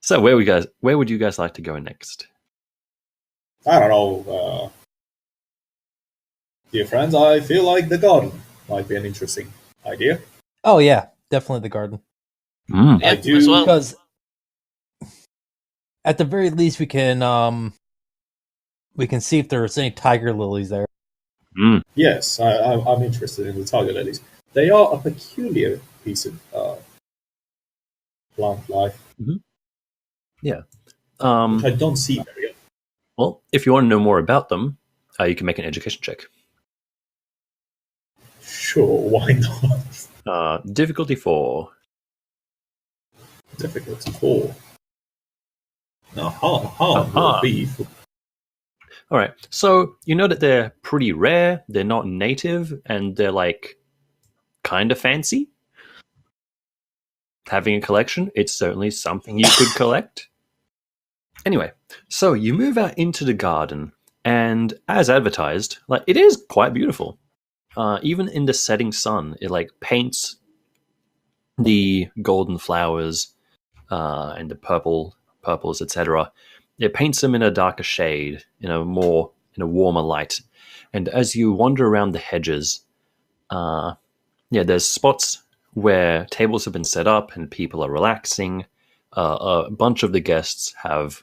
So where would you guys like to go next? I don't know. Dear friends, I feel like the garden might be an interesting idea. Oh yeah, definitely the garden. I do as well. Because at the very least we can see if there's any tiger lilies there. Yes, I'm interested in the tiger lilies. They are a peculiar piece of plant life. Yeah. Which I don't see very often. Well, if you want to know more about them, you can make an education check. Sure, why not? Difficulty 4. Difficulty 4. Now, hard will be. All right. So you know that they're pretty rare. They're not native, and they're like kind of fancy. Having a collection, it's certainly something you could collect. Anyway, so you move out into the garden, and as advertised, like it is quite beautiful. Even in the setting sun, it like paints the golden flowers and the purples, etc. It paints them in a darker shade, in a warmer light. And as you wander around the hedges, there's spots where tables have been set up and people are relaxing. A bunch of the guests have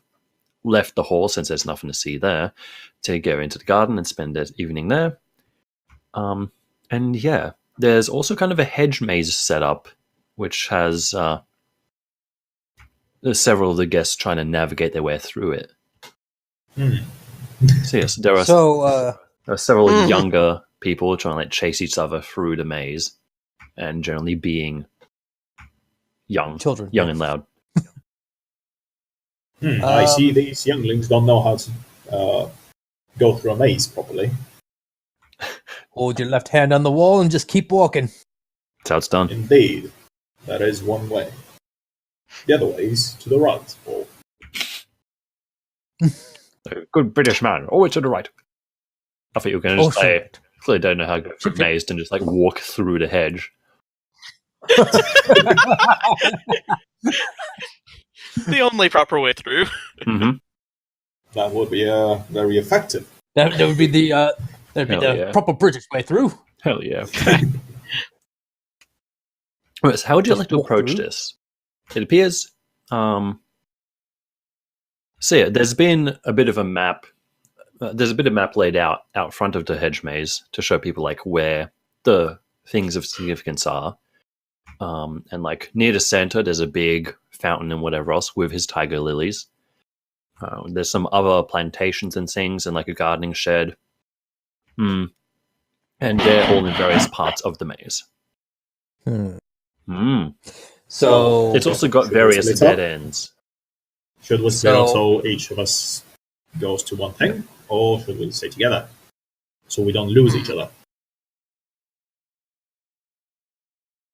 left the hall since there's nothing to see there to go into the garden and spend their evening there. And yeah, there's also kind of a hedge maze set up, which has several of the guests trying to navigate their way through it. So yes, there are several younger people trying to like chase each other through the maze, and generally being young and loud. I see these younglings don't know how to go through a maze properly. Hold your left hand on the wall and just keep walking. That's how it's done. Indeed. That is one way. The other way is to the right. Or... A good British man, always to the right. I thought you were going to just say, clearly don't know how to go through a maze and just like walk through the hedge. The only proper way through. Mm-hmm. That would be very effective. That would be the proper British way through. Hell yeah. Right, so how would you like to approach this? It appears... so yeah, there's been a bit of a map. There's a bit of map laid out front of the hedge maze to show people like where the things of significance are. And like near the center, there's a big fountain and whatever else with his tiger lilies. There's some other plantations and things and like a gardening shed. And they're all in various parts of the maze. So it's also got various dead ends. Should we split up so each of us goes to one thing, or should we stay together so we don't lose each other?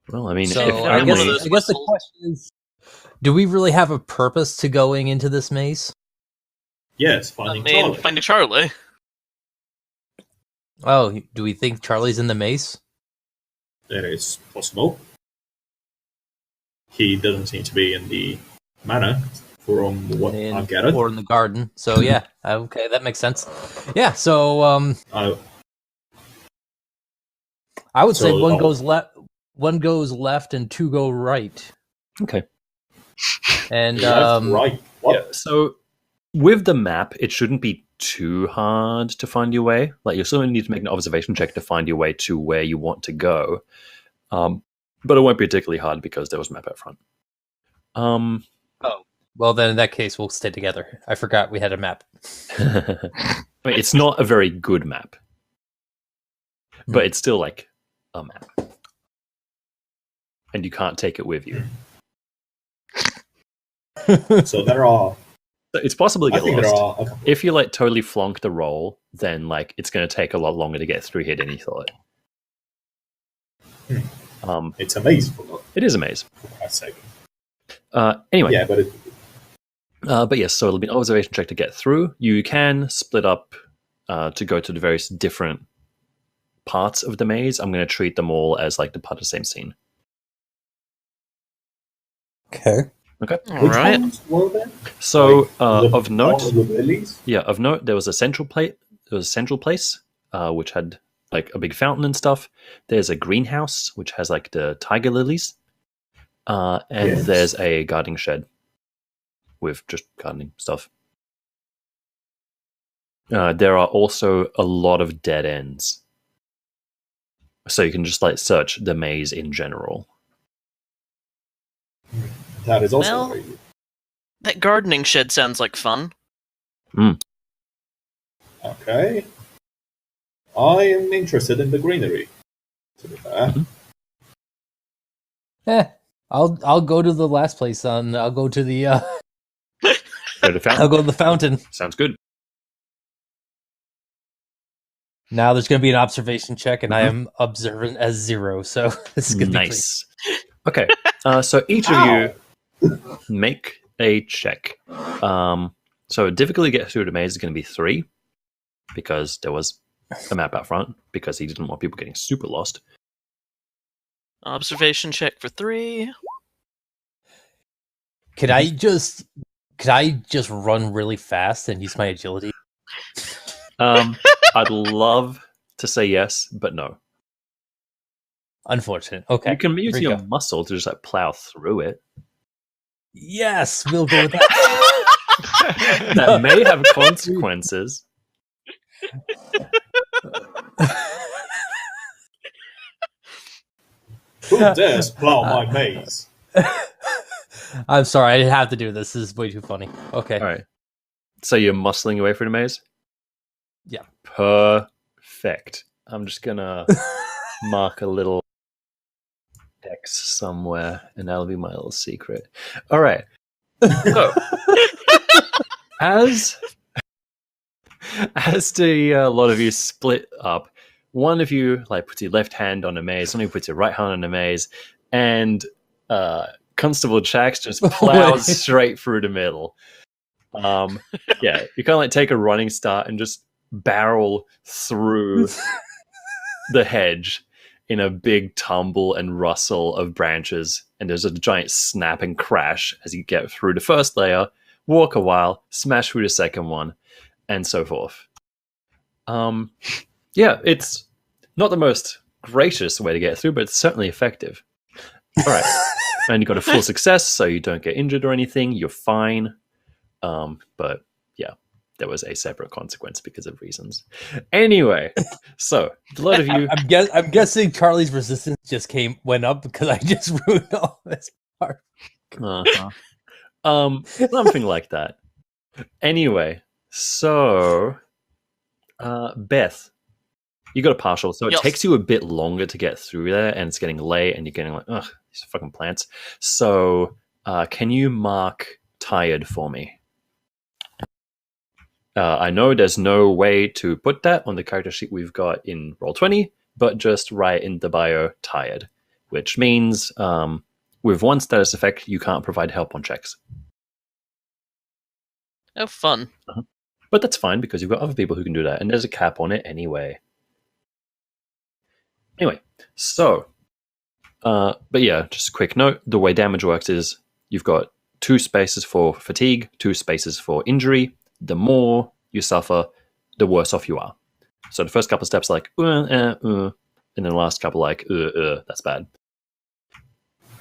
Well, I mean, I guess the question is, do we really have a purpose to going into this maze? Yes, finding Charlie. Oh, do we think Charlie's in the maze? It is possible. He doesn't seem to be in the manor, from what I've gathered. Or in the garden. So yeah, okay, that makes sense. Yeah, so I would say one goes left and two go right. Okay. And right. What? Yeah, so with the map, it shouldn't be too hard to find your way. Like you still need to make an observation check to find your way to where you want to go. But it won't be particularly hard because there was a map out front. Oh, well then in that case we'll stay together. I forgot we had a map. I mean, it's not a very good map, but it's still like a map, and you can't take it with you. So there are. It's possible to get lost. Okay. If you like totally flunk the roll, then like it's going to take a lot longer to get through here than you thought. It's a maze. It is a maze. For Christ's sake. Anyway. Yeah, but yes, so it'll be an observation check to get through. You can split up to go to the various different parts of the maze. I'm going to treat them all as like the part of the same scene. Okay. Okay. All Which right. ones were there? So The of note, one with the lilies? of note, there was a central plate. There was a central place, which had like a big fountain and stuff. There's a greenhouse which has like the tiger lilies, and Yes. there's a gardening shed with just gardening stuff. There are also a lot of dead ends, so you can just like search the maze in general. That is also Well- very good. That gardening shed sounds like fun. Okay. I am interested in the greenery, to be fair. I'll go to the last place on. I'll go to the. Go to the fountain. I'll go to the fountain. Sounds good. Now there's going to be an observation check, and I am observant as 0. So this is going to Nice. Okay, so each of you make a check. So difficulty to get through the maze is going to be 3, because there was a map out front, because he didn't want people getting super lost. Observation check for 3. be. Could I just run really fast and use my agility? I'd love to say yes, but no. Unfortunate. Okay. You can use here we your go. muscle to just like plow through it. Yes, we'll go with that. That may have consequences. Who dares plow my maze? I'm sorry, I didn't have to do this. This is way too funny. Okay. All right. So you're muscling your way through the maze? Yeah. Perfect. I'm just gonna mark a little X somewhere, and that'll be my little secret. All right. So, as the lot of you split up, one of you like puts your left hand on a maze, one of you puts your right hand on a maze, and Constable Jax just plows straight through the middle. Yeah, you kind of like take a running start and just barrel through the hedge in a big tumble and rustle of branches, and there's a giant snap and crash as you get through the first layer, walk a while, smash through the second one, and so forth. Yeah, it's not the most gracious way to get through, but it's certainly effective. All right. And you got a full success, so you don't get injured or anything. You're fine. But yeah, there was a separate consequence because of reasons. Anyway, so a lot of you. I'm guessing Charlie's resistance just went up because I just ruined all this part. Something like that. Anyway, so Beth, you got a partial, so it Yes. takes you a bit longer to get through there, and it's getting late, and you're getting like, ugh, these fucking plants. So, can you mark tired for me? I know there's no way to put that on the character sheet we've got in Roll20, but just write in the bio tired, which means with one status effect, you can't provide help on checks. Oh, fun. But that's fine because you've got other people who can do that, and there's a cap on it anyway. Anyway, so, but yeah, just a quick note. The way damage works is you've got 2 spaces for fatigue, 2 spaces for injury. The more you suffer, the worse off you are. So the first couple of steps are like, and then the last couple like, that's bad.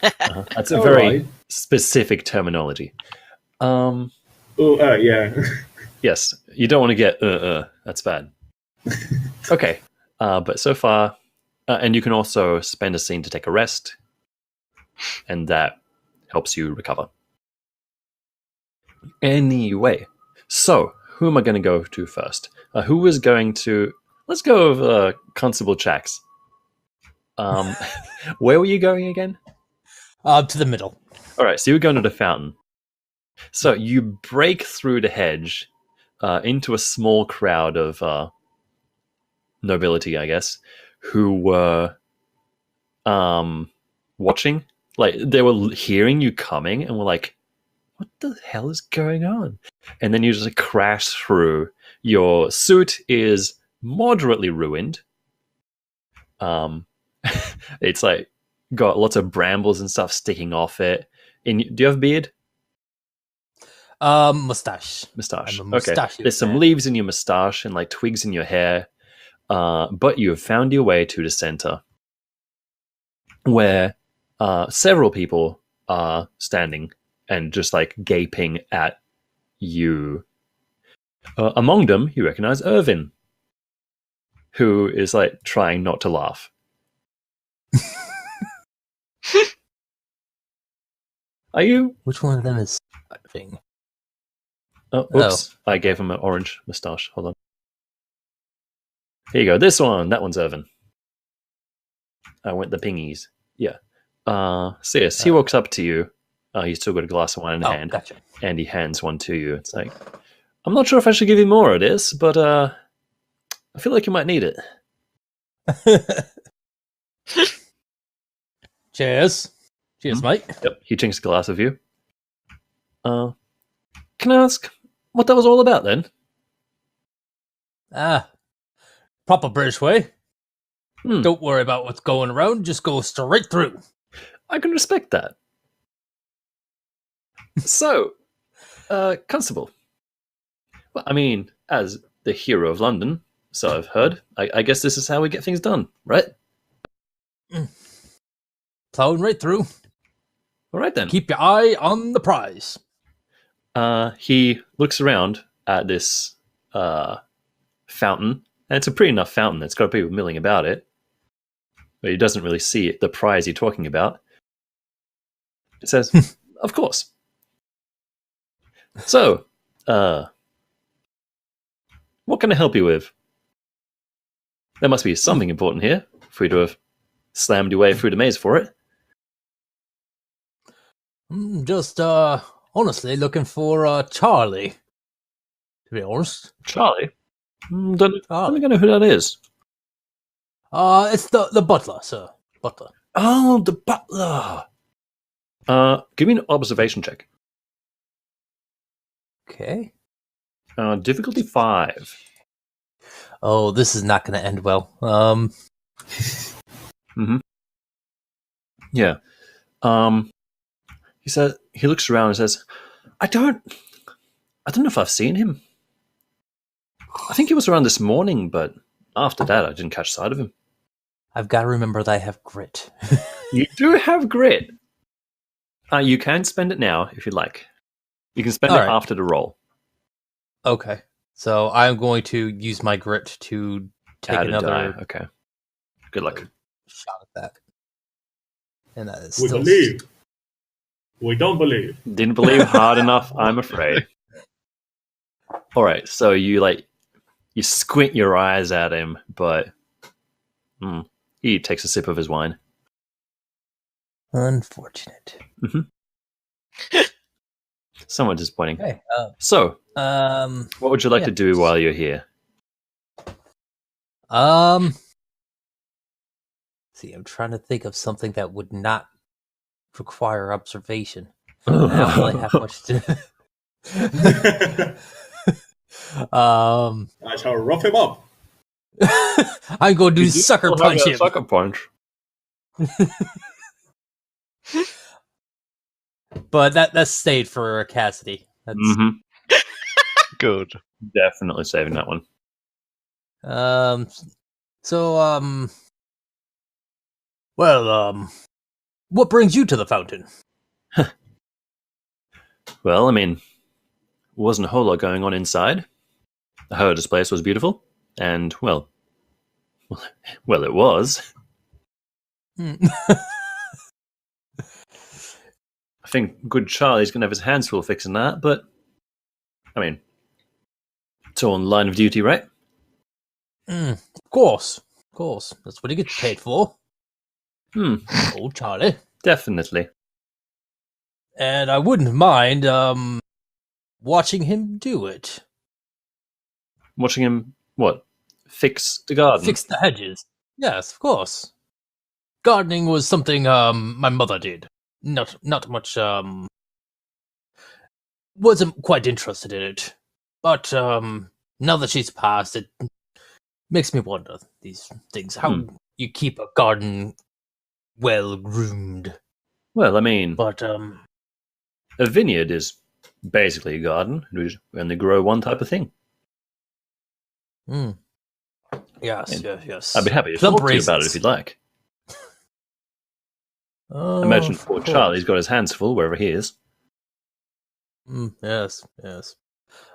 That's a All very right. specific terminology. Yeah. Yes, you don't want to get, that's bad. Okay, but so far, and you can also spend a scene to take a rest, and that helps you recover. Anyway, so who am I going to go to first? Who is going to... Let's go with Constable Jax. Where were you going again? To the middle. All right, so you're going to the fountain. So you break through the hedge into a small crowd of nobility, I guess, who were watching. Like, they were hearing you coming and were like, what the hell is going on? And then you just crash through. Your suit is moderately ruined. It's like got lots of brambles and stuff sticking off it. Do you have a beard? Mustache. Moustache. I'm a Okay. mustachio There's some man. leaves in your moustache and like twigs in your hair, but you have found your way to the center, where several people are standing and just like gaping at you. Among them, you recognize Irvin, who is like trying not to laugh. Are you? Which one of them is laughing? Oh, oops. I gave him an orange moustache. Hold on. Here you go. This one. That one's Irvin. I went the pingies. Yeah. So yes, he walks up to you. He's still got a glass of wine in hand. Gotcha. And he hands one to you. It's like, I'm not sure if I should give you more of this, but I feel like you might need it. Cheers. Cheers, mate. Yep. He drinks a glass of you. Can I ask what that was all about then? Proper British way. Hmm. Don't worry about what's going around. Just go straight through. I can respect that. So, Constable. Well, I mean, as the hero of London, so I've heard, I guess this is how we get things done, right? Plowing right through. All right then. Keep your eye on the prize. He looks around at this fountain, and it's a pretty enough fountain. It's got people milling about it, but he doesn't really see the prize you're talking about. It says, of course. So, what can I help you with? There must be something important here for you to have slammed your way through the maze for it. Just, honestly looking for, Charlie. To be honest. Charlie? Don't think I know who that is. It's the butler, sir. Butler. Oh, the butler. Give me an observation check. Okay. Difficulty 5. Oh, this is not going to end well. Yeah. He says, he looks around and says, I don't know if I've seen him. I think he was around this morning, but after that, I didn't catch sight of him. I've got to remember that I have grit. You do have grit. You can spend it now if you'd like. You can spend it after the roll. Okay. So I'm going to use my grit to take another die. Okay. Good luck. shot at that. And that is We still believe. We don't believe. Didn't believe hard enough, I'm afraid. All right, so you squint your eyes at him, but he takes a sip of his wine. unfortunate. Somewhat disappointing. Okay. So, what would you like to do while you're here? See, I'm trying to think of something that would not require observation. I don't really have much to. I shall rough him up. I'm going to sucker punch him. Sucker punch. But that stayed for Cassidy. That's, Good. Definitely saving that one. What brings you to the fountain? Well, I mean, wasn't a whole lot going on inside. I heard this place was beautiful, and well, it was. I think good Charlie's gonna have his hands full fixing that, but I mean, it's all in line of duty, right? Of course. That's what he gets paid for. Old Charlie. Definitely. And I wouldn't mind watching him do it. Watching him, what? Fix the garden? Fix the hedges. Yes, of course. Gardening was something my mother did. Not much wasn't quite interested in it. But now that she's passed, it makes me wonder these things. How you keep a garden well groomed. Well, I mean, But a vineyard is basically a garden. We only grow one type of thing. Mm. Yes, And yes. I'd be happy to Plump talk to you about it raisins. if you'd like. Oh, Imagine of poor course. Charlie's got his hands full wherever he is. Yes, yes.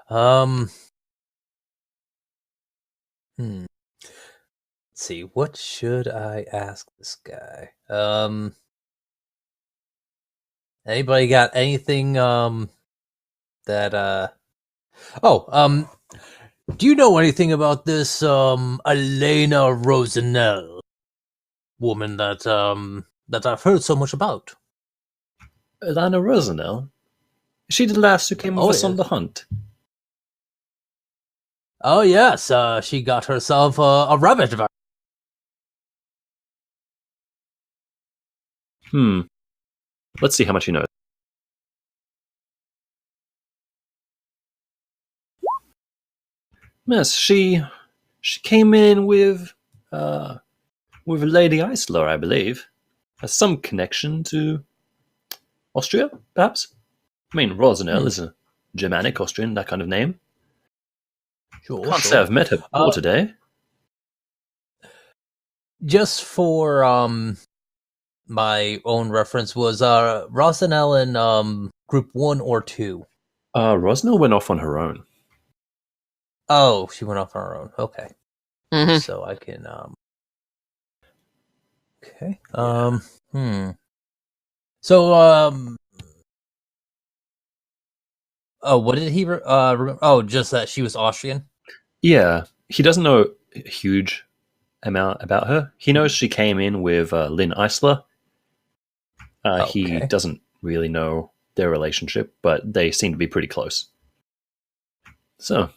Let's see, what should I ask this guy? Anybody got anything that do you know anything about this Elena Rosanel woman that I've heard so much about? Lana Rosanel? Is she the last who came with us on the hunt? Oh yes, she got herself a rabbit. Let's see how much he knows. Yes, she came in with Lady Isla, I believe. Has some connection to Austria, perhaps? I mean, Rosanel is a Germanic, Austrian, that kind of name. Sure, Can't say I've met her before today. Just for my own reference, was Rosanel in group 1 or 2? Rosanel went off on her own. Oh, she went off on her own. Okay. Mhm. So I can okay. So oh, what did he remember? Oh, just that she was Austrian? Yeah, he doesn't know a huge amount about her. He knows she came in with Lynn Eisler. He doesn't really know their relationship, but they seem to be pretty close. So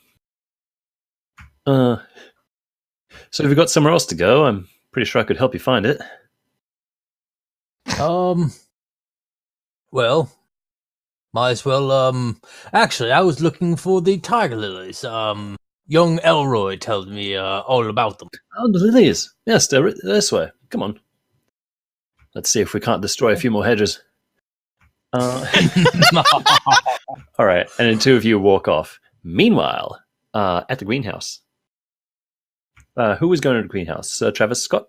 if you've got somewhere else to go, I'm pretty sure I could help you find it. Well, might as well, actually, I was looking for the tiger lilies. Young Elroy told me, all about them. Oh, the lilies. Yes, they're this way. Come on. Let's see if we can't destroy a few more hedges. All right, and then two of you walk off. Meanwhile, at the greenhouse. Who was going to the greenhouse? Travis Scott?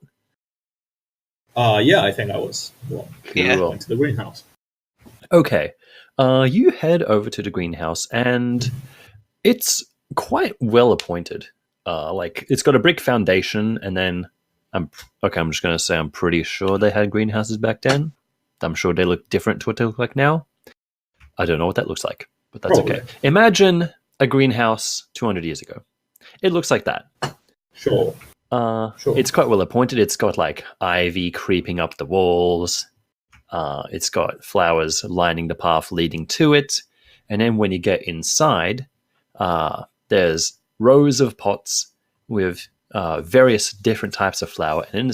Yeah, I think I was. Cool. Went to the greenhouse. Okay. You head over to the greenhouse, and it's quite well appointed. It's got a brick foundation, and then I'm just going to say I'm pretty sure they had greenhouses back then. I'm sure they look different to what they look like now. I don't know what that looks like, but that's Probably. okay. Imagine a greenhouse 200 years ago. It looks like that. Sure. It's quite well appointed. It's got like ivy creeping up the walls. It's got flowers lining the path leading to it. And then when you get inside, there's rows of pots with various different types of flower. And in the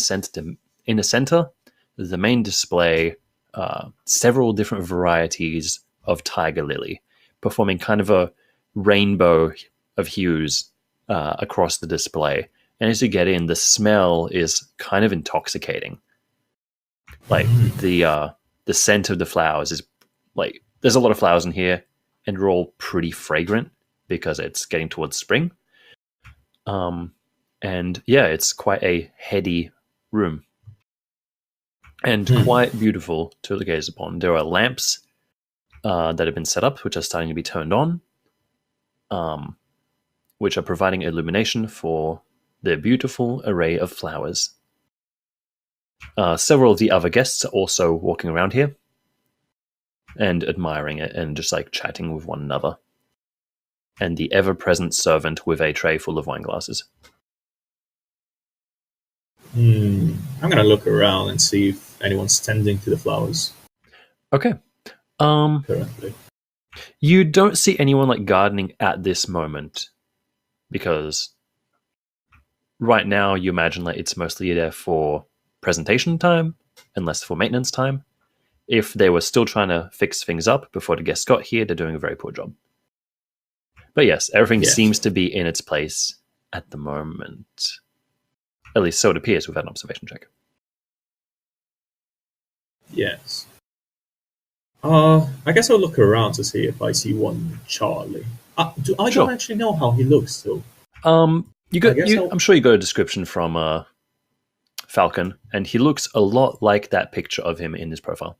center, the main display, several different varieties of tiger lily, performing kind of a rainbow of hues across the display. And as you get in, the smell is kind of intoxicating. Like the scent of the flowers is like there's a lot of flowers in here, and they're all pretty fragrant because it's getting towards spring. And yeah, it's quite a heady room and quite beautiful to gaze upon. There are lamps that have been set up, which are starting to be turned on, which are providing illumination for the beautiful array of flowers. Several of the other guests are also walking around here and admiring it and just like chatting with one another. And the ever-present servant with a tray full of wine glasses. I'm going to look around and see if anyone's tending to the flowers. Okay. Currently. You don't see anyone like gardening at this moment because right now you imagine like it's mostly there for presentation time and less for maintenance time. If they were still trying to fix things up before the guests got here, they're doing a very poor job. But yes, everything seems to be in its place at the moment. At least so it appears without an observation check. Yes. I guess I'll look around to see if I see one Charlie. I Sure. don't actually know how he looks, so You got. I guess I'll- I'm sure you got a description from Falcon, and he looks a lot like that picture of him in his profile.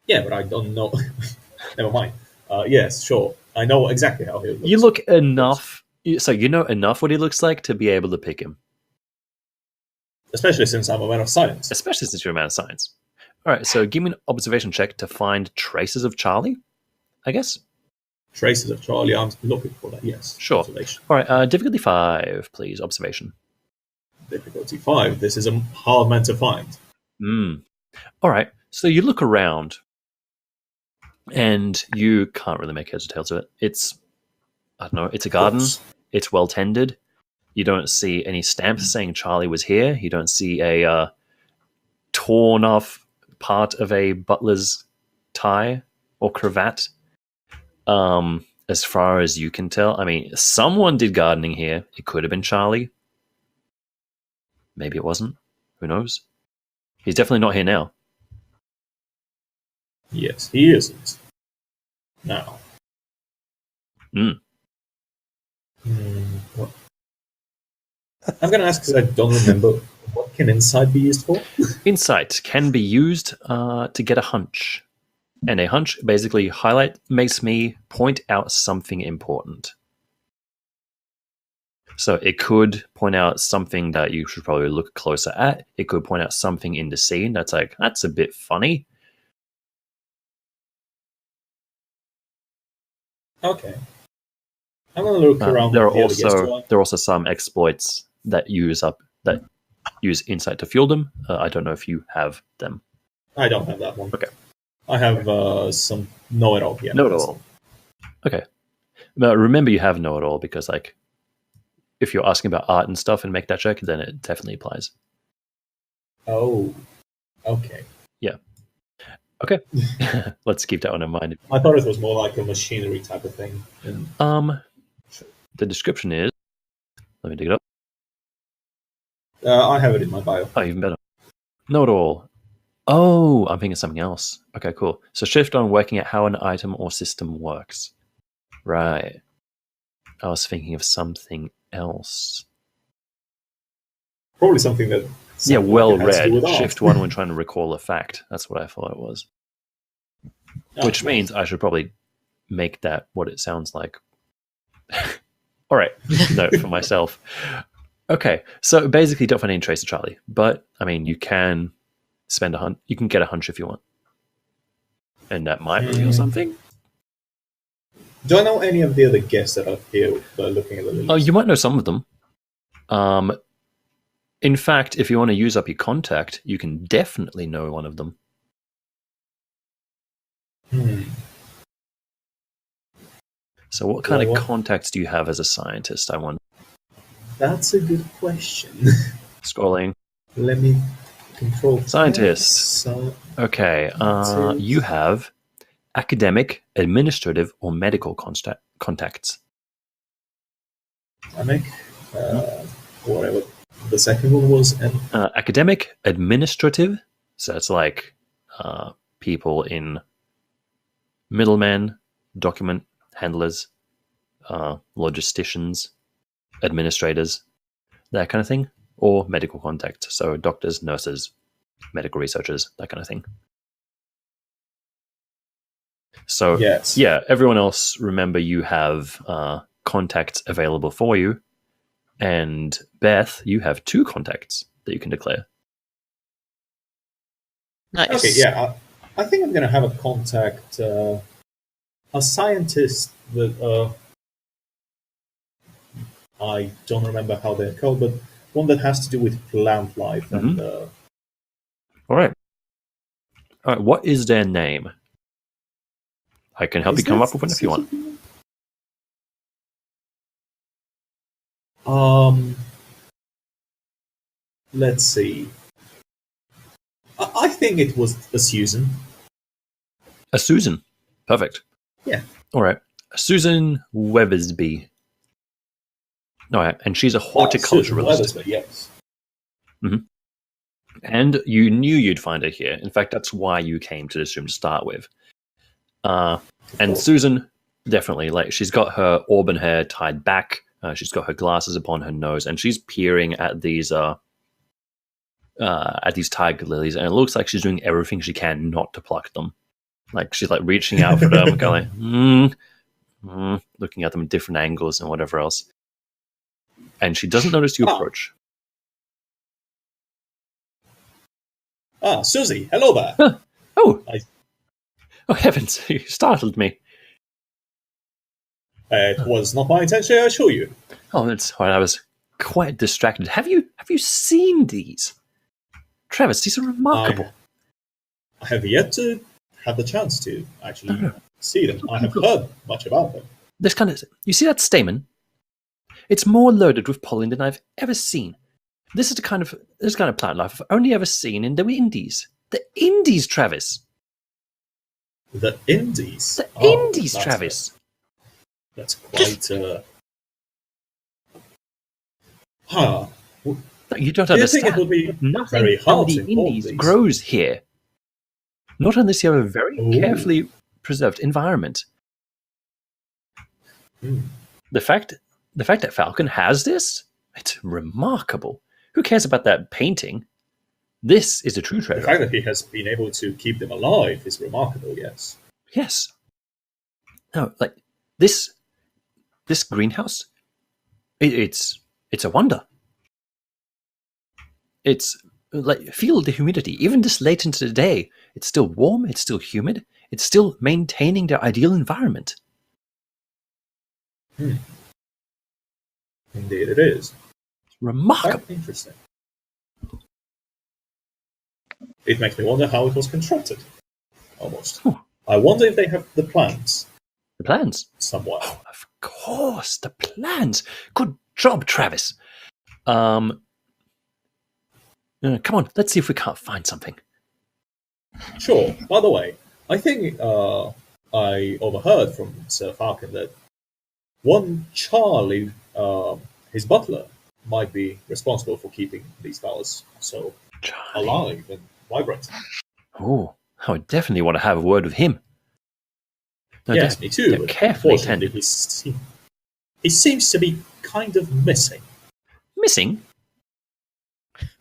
yeah, but I don't know. Never mind. Yes, sure. I know exactly how he looks. You look enough, so you know enough what he looks like to be able to pick him, Especially since I'm a man of science. especially since you're a man of science. All right, so give me an observation check to find traces of Charlie, I guess. Traces of Charlie, I'm looking for that, yes. Sure. Observation. All right, difficulty 5, please. Observation. Difficulty 5. This is a hard man to find. All right, so you look around, and you can't really make heads or tails of it. It's, I don't know, it's a garden. Oops. It's well tended. You don't see any stamps saying Charlie was here. You don't see a torn off part of a butler's tie or cravat. As far as you can tell, I mean, someone did gardening here. It could have been Charlie. Maybe it wasn't. Who knows? He's definitely not here now. Yes, he isn't. Now. Mm. What? I'm going to ask because I don't remember. What can insight be used for? Insight can be used to get a hunch. And a hunch basically makes me point out something important. So it could point out something that you should probably look closer at. It could point out something in the scene that's like, that's a bit funny. Okay. I'm going to look around. There are the other guests also there are also some exploits that use insight to fuel them. I don't know if you have them. I don't have that one. Okay. I have some know-it-all. Yeah, Know-it-all. Okay. But remember, you have know-it-all because, like, if you're asking about art and stuff and make that check, then it definitely applies. Oh, okay. Yeah. Okay. Let's keep that one in mind. I thought it was more like a machinery type of thing. The description is. Let me dig it up. I have it in my bio. Oh, even better. Know-it-all. Oh, I'm thinking of something else. Okay, cool. So shift on working out how an item or system works. Right. I was thinking of something else. Probably something that. Yeah, well has to do read. with art. Shift 1 when trying to recall a fact. That's what I thought it was. Which means I should probably make that what it sounds like. All right. Note for myself. Okay. So basically, don't find any trace of Charlie. But, I mean, you can spend a hunch. You can get a hunch if you want. And that might reveal something. Do I know any of the other guests that are here looking at the lilies? Oh, you might know some of them. In fact, if you want to use up your contact, you can definitely know one of them. So what kind of contacts do you have as a scientist, I wonder? That's a good question. Scrolling. Let me control. Scientists. Okay, you have academic, administrative, or medical contacts. Academic, whatever the second one was. Academic, administrative, so it's like people in middlemen, document handlers, logisticians, administrators, that kind of thing, or medical contacts, so doctors, nurses, medical researchers, that kind of thing. So, yes. Yeah, everyone else, remember you have contacts available for you, and Beth, you have 2 contacts that you can declare. Nice. Okay, yeah. I think I'm going to have a contact, a scientist that I don't remember how they're called, but one that has to do with plant life. And All right. What is their name? I can help you come up with one if you want. Let's see. I think it was a Susan. A Susan. Perfect. Yeah. All right. Susan Weathersby. All right. And she's a horticulturalist. Susan Weathersby, yes. And you knew you'd find her here. In fact, that's why you came to this room to start with. And Susan, definitely, like, she's got her auburn hair tied back. She's got her glasses upon her nose, and she's peering at these tiger lilies, and it looks like she's doing everything she can not to pluck them. Like, she's like reaching out for them, going like, looking at them at different angles and whatever else. And she doesn't notice you approach. Susie, hello there. Oh, I- oh heavens! You startled me. It was not my intention, I assure you. Oh, that's why I was quite distracted. Have you seen these, Travis? These are remarkable. I have yet to have the chance to actually see them. I have heard much about them. This kind of, you see that stamen? It's more loaded with pollen than I've ever seen. This kind of plant life I've only ever seen in the Indies. The Indies, Travis. The Indies? The Indies, Travis. That's quite... You don't Do you understand. think it would be Nothing very from hard the to import Indies these? grows here. Not unless you have a very carefully preserved environment. The fact that Falcon has this, it's remarkable. Who cares about that painting? This is a true treasure. The fact that he has been able to keep them alive is remarkable, yes. Yes. No, like this greenhouse, it's a wonder. It's like, feel the humidity. Even this late into the day, it's still warm, it's still humid, it's still maintaining their ideal environment. Indeed it is. Remarkable. Quite interesting. It makes me wonder how it was constructed. Almost. I wonder if they have the plans The plans. somewhere. Oh, of course, the plans. Good job, Travis. Come on, let's see if we can't find something. Sure. By the way, I think I overheard from Sir Falcon that one Charlie, his butler, might be responsible for keeping these flowers so Charlie. alive and vibrant. Oh, I would definitely want to have a word with him. No, Yes, me too. they're but carefully unfortunately, tended. he seems to be kind of missing. Missing?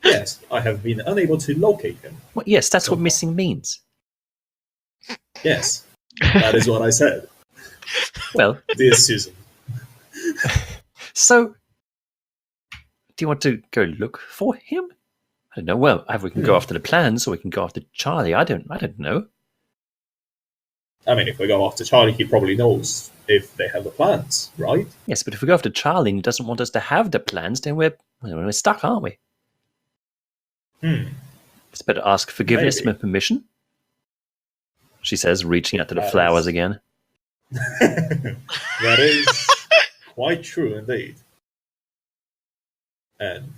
Yes, I have been unable to locate him. Well, yes, that's what Somehow. missing means. Yes, that is what I said. Well, Dear Susan. so do you want to go look for him? I don't know. Well, either we can go after the plans, or we can go after Charlie. I don't know. I mean, if we go after Charlie, he probably knows if they have the plans, right? Yes, but if we go after Charlie and he doesn't want us to have the plans, then we're stuck, aren't we? It's better ask forgiveness Maybe. and permission. She says, reaching out to the That flowers is- again. That is quite true indeed. And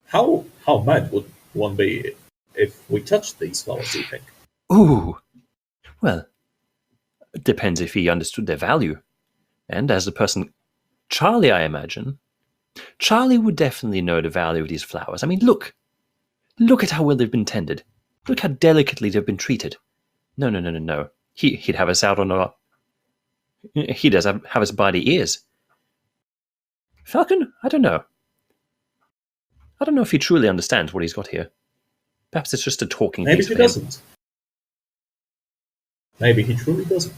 how mad would one be if we touched these flowers, do you think? Ooh. Well, it depends if he understood their value. And as a person, Charlie, I imagine, Charlie would definitely know the value of these flowers. I mean, look at how well they've been tended. Look how delicately they've been treated. No. He'd have us out on our... He does have us by the ears. Falcon? I don't know. I don't know if he truly understands what he's got here. Perhaps it's just a talking Maybe piece he for him. doesn't. Maybe he truly doesn't.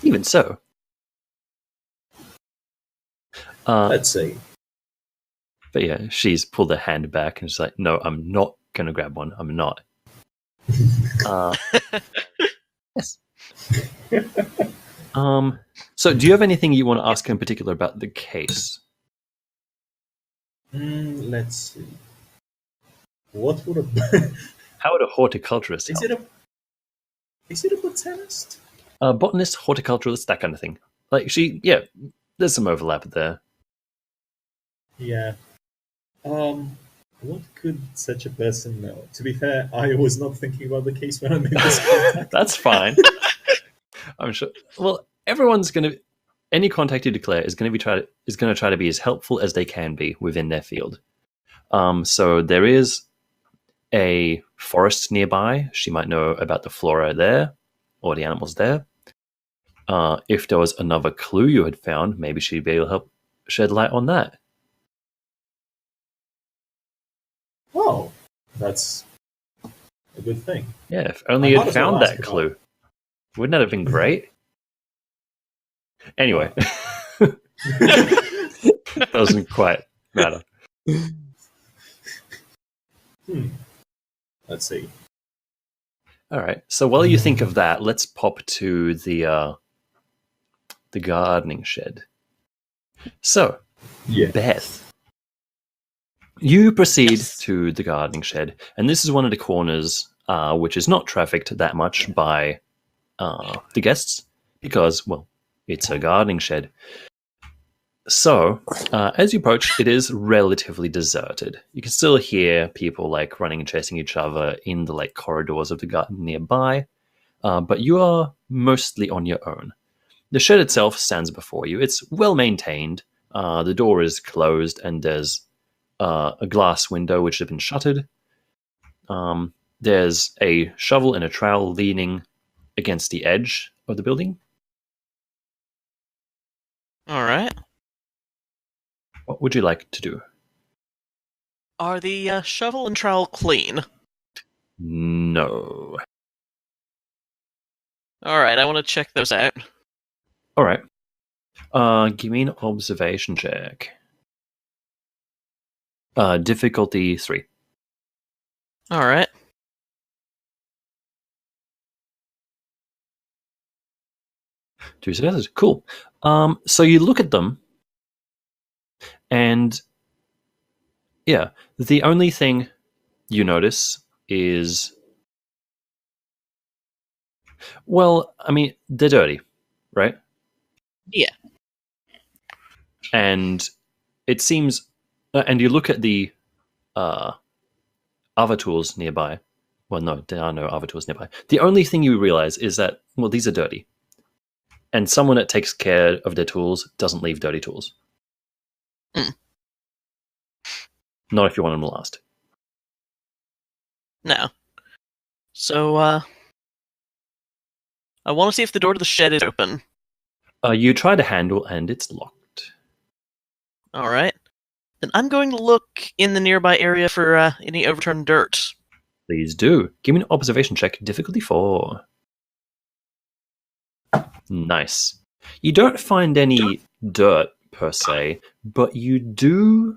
Even so. Let's see. But yeah, she's pulled her hand back and she's like, no, I'm not going to grab one. I'm not. Yes. So do you have anything you want to ask in particular about the case? Let's see. What would a How would a horticulturist is help? it a botanist? Botanist, horticulturalist, that kind of thing. Like there's some overlap there. Yeah. What could such a person know? To be fair, I was not thinking about the case when I made this contact. That's fine. I'm sure. Well, everyone's going to... any contact you declare is going to try to be as helpful as they can be within their field. So there is a forest nearby. She might know about the flora there or the animals there. If there was another clue you had found, maybe she'd be able to help shed light on that. Oh, that's a good thing. Yeah, if only I you'd might as well found ask that about clue. Wouldn't that have been great? Anyway. Doesn't quite matter. Let's see. All right. So while you think of that, let's pop to the gardening shed. So, Yeah. Beth, you proceed to the gardening shed, and this is one of the corners which is not trafficked that much by the guests because, well, it's a gardening shed. So, as you approach, it is relatively deserted. You can still hear people like running and chasing each other in the like corridors of the garden nearby, but you are mostly on your own. The shed itself stands before you. It's well maintained. The door is closed, and there's a glass window which has been shuttered. There's a shovel and a trowel leaning against the edge of the building. All right. What would you like to do? Are the shovel and trowel clean? No. All right, I want to check those out. All right. Give me an observation check. Difficulty 3. All right. Two successes. Cool. So you look at them, and yeah, the only thing you notice is, well, I mean, they're dirty, right? Yeah. And it seems, and you look at the other tools nearby. Well, no, there are no other tools nearby. The only thing you realize is that, well, these are dirty. And someone that takes care of their tools doesn't leave dirty tools. Mm. Not if you want them to last. No. So, I want to see if the door to the shed is open. You try the handle, and it's locked. All right. Then I'm going to look in the nearby area for any overturned dirt. Please do. Give me an observation check. Difficulty 4. Nice. You don't find any dirt, per se, but you do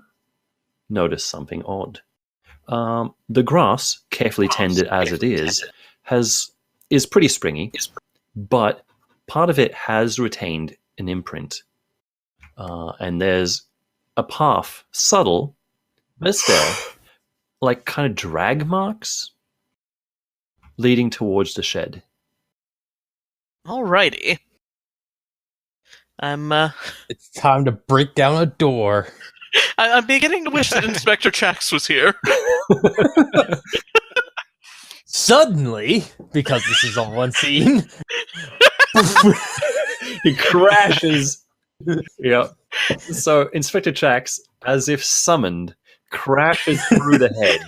notice something odd. The grass, carefully tended as it is pretty springy, but part of it has retained an imprint. And there's a path, subtle, but still, like kind of drag marks leading towards the shed. Alrighty. It's time to break down a door. I'm beginning to wish that Inspector Chax was here. Suddenly, because this is all one scene, He crashes. Yep. So Inspector Chax, as if summoned, crashes through the hedge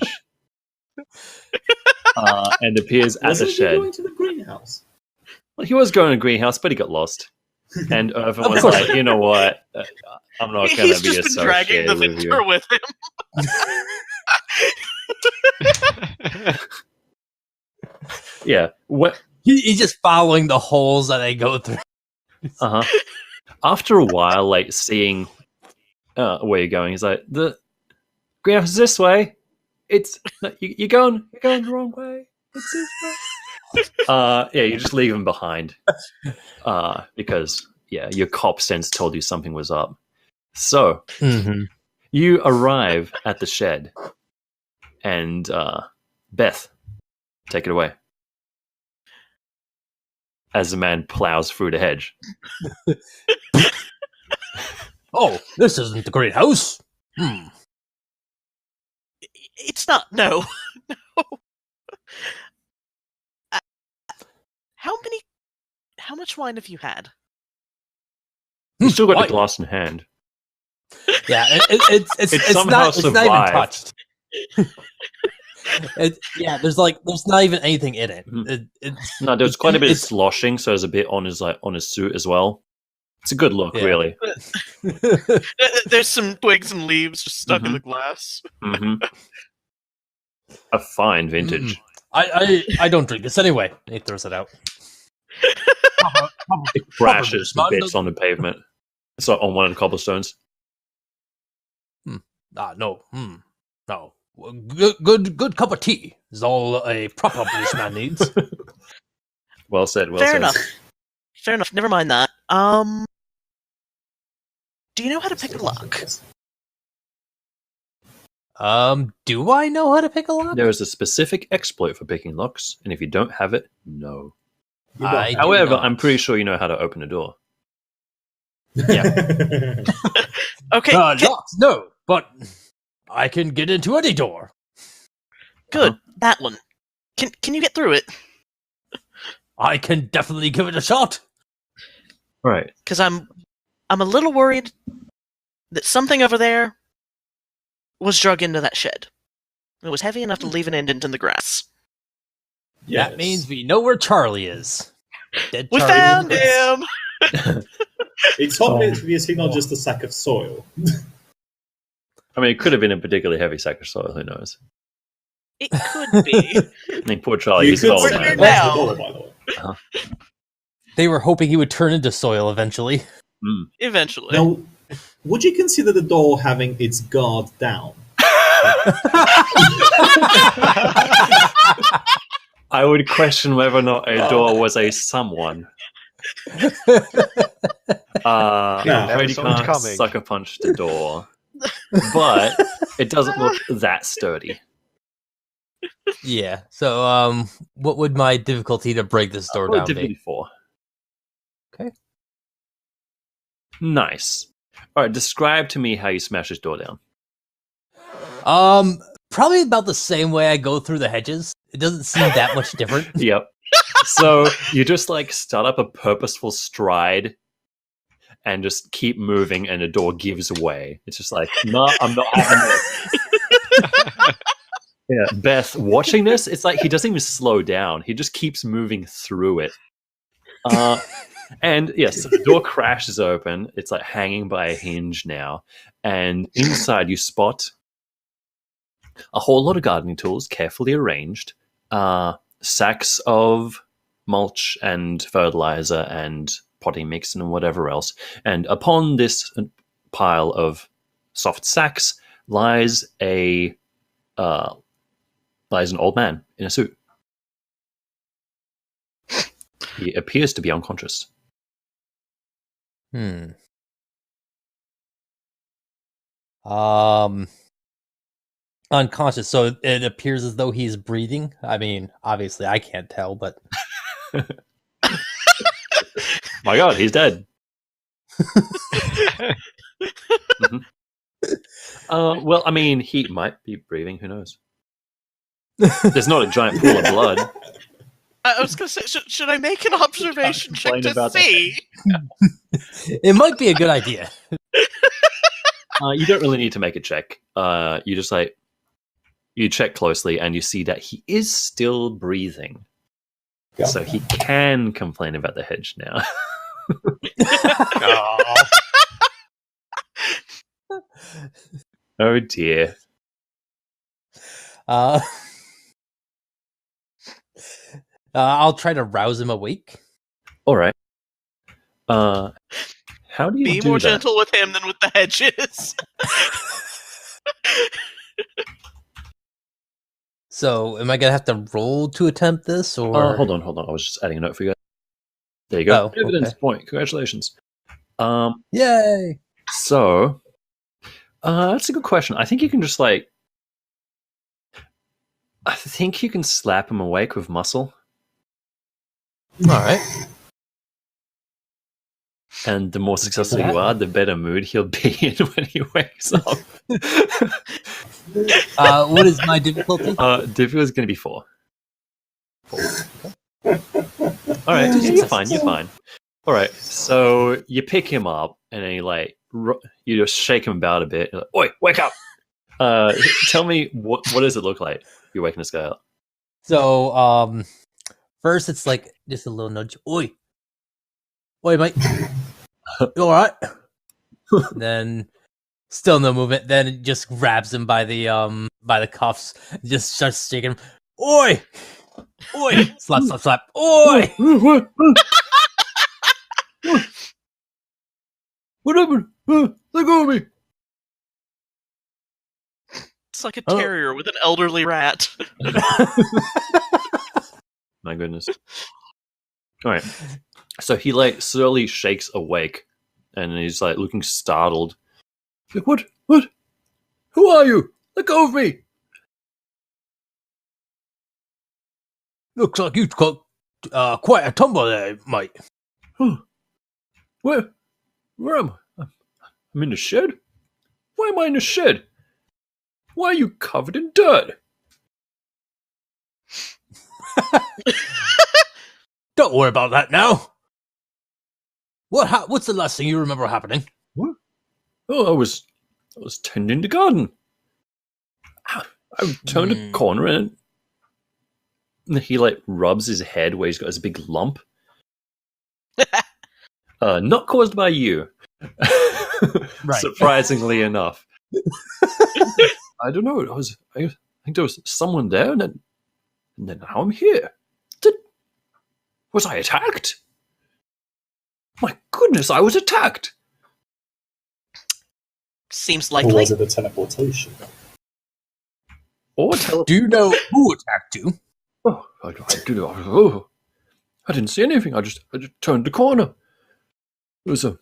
and appears at the Wasn't he shed. going to the greenhouse? Well, he was going to greenhouse, but he got lost. And Irvin was course. like, you know what? I'm not going He's to be just been dragging the associated with Victor you. with him. Yeah. What? he's just following the holes that they go through. Uh-huh. After a while, like, seeing where you're going, he's like, the greenhouse is this way. It's no, you're going the wrong way. It's this way. Yeah, you just leave him behind because your cop sense told you something was up. So you arrive at the shed, and Beth, take it away. As the man plows through the hedge. Oh, this isn't the greenhouse. It's not. No. No. How much wine have you had? still got Why? the glass in hand. Yeah, it's somehow not even survived. touched. There's not even anything in it. Mhm. No, there's quite a bit of it's- sloshing, so there's a bit on his suit as well. It's a good look, Yeah. really. There's some twigs and leaves just stuck in Mhm. the glass. Hmm. A fine vintage. I don't drink this anyway. He throws it out. It crashes to man, bits on the pavement. So on one of the cobblestones. No. No. Good cup of tea is all a proper British man needs. Well said. Well Fair said. enough. Fair enough. Never mind that. Do you know how to pick a lock? Do I know how to pick a lock? There is a specific exploit for picking locks, and if you don't have it, no. You I don't do However, not. I'm pretty sure you know how to open a door. have- Okay, Locks, no, but I can get into any door. good. Uh-huh. That one. Can you get through it? I can definitely give it a shot. Right. Because I'm a little worried that something over there was drug into that shed. It was heavy enough to leave an indent in the grass. Yes. That means we know where Charlie is. Dead We Charlie found in the grass. him. It's obviously not just a sack of soil. I mean, it could have been a particularly heavy sack of soil. Who knows? It could be. I mean, poor Charlie. You He's an could old say man. now. that's the door, by the way. They were hoping he would turn into soil eventually. Eventually. Now, would you consider the door having its guard down? I would question whether or not a door was a someone. Brady someone's can't coming. sucker punch the door, but it doesn't look that sturdy. Yeah. So, what would my difficulty to break this door down Difficulty be? 4. Okay. Nice. All right, describe to me how you smash this door down. Probably about the same way I go through the hedges. It doesn't seem that much different. Yep. So you just like start up a purposeful stride and just keep moving, and the door gives way. It's just like, no, I'm not having this. Yeah, Beth, watching this, it's like he doesn't even slow down. He just keeps moving through it. And yes, the door crashes open. It's like hanging by a hinge now. And inside you spot a whole lot of gardening tools carefully arranged, sacks of mulch and fertilizer and potting mix and whatever else. And upon this pile of soft sacks lies an old man in a suit. He appears to be unconscious. Unconscious. So it appears as though he's breathing. I mean, obviously I can't tell, but My God, he's dead. Mhm. Well, I mean, he might be breathing. Who knows? There's not a giant pool of blood. I was going to say, should I make an observation check complain to about that. see? it might be a good idea. You don't really need to make a check. You just like you check closely, and you see that he is still breathing. Yeah. So he can complain about the hedge now. Oh dear. I'll try to rouse him awake. All right. How do you Be do more that? gentle with him than with the hedges. So, am I gonna have to roll to attempt this, or Hold on. I was just adding a note for you guys. There you go. Oh, Evidence okay. point. Congratulations. Yay! So, that's a good question. I think you can just like, I think you can slap him awake with muscle, All right. and the more successful that. you are, the better mood he'll be in when he wakes up. What is my difficulty? Difficulty is going to be 4. All right, you're fine. You're fine. All right, so you pick him up, and then you just shake him about a bit. You're like, oi, wake up! Tell me what does it look like? You're waking this guy up. So, first it's like just a little nudge. Oi, mate. You all right? Then still no movement. Then it just grabs him by the cuffs. And just starts shaking him. Oi, slap, slap, slap. Oi. What happened? Let go of me! It's like a terrier with an elderly rat. My goodness. All right. So he slowly shakes awake, and he's looking startled. Like, what? Who are you? Let go of me! Looks like you've got quite a tumble there, mate. Huh. Where am I? I'm in the shed? Why am I in the shed? Why are you covered in dirt? Don't worry about that now. What's the last thing you remember happening? What? Oh, I was tending the garden. I turned a corner and he rubs his head where he's got his big lump. Not caused by you. Right. Surprisingly enough. I don't know. I think there was someone there, and then now I'm here. Was I attacked? My goodness, I was attacked. Seems Or likely. was it a teleportation? Or Do you know who attacked you? Oh, I didn't see anything. I just turned the corner. It was a.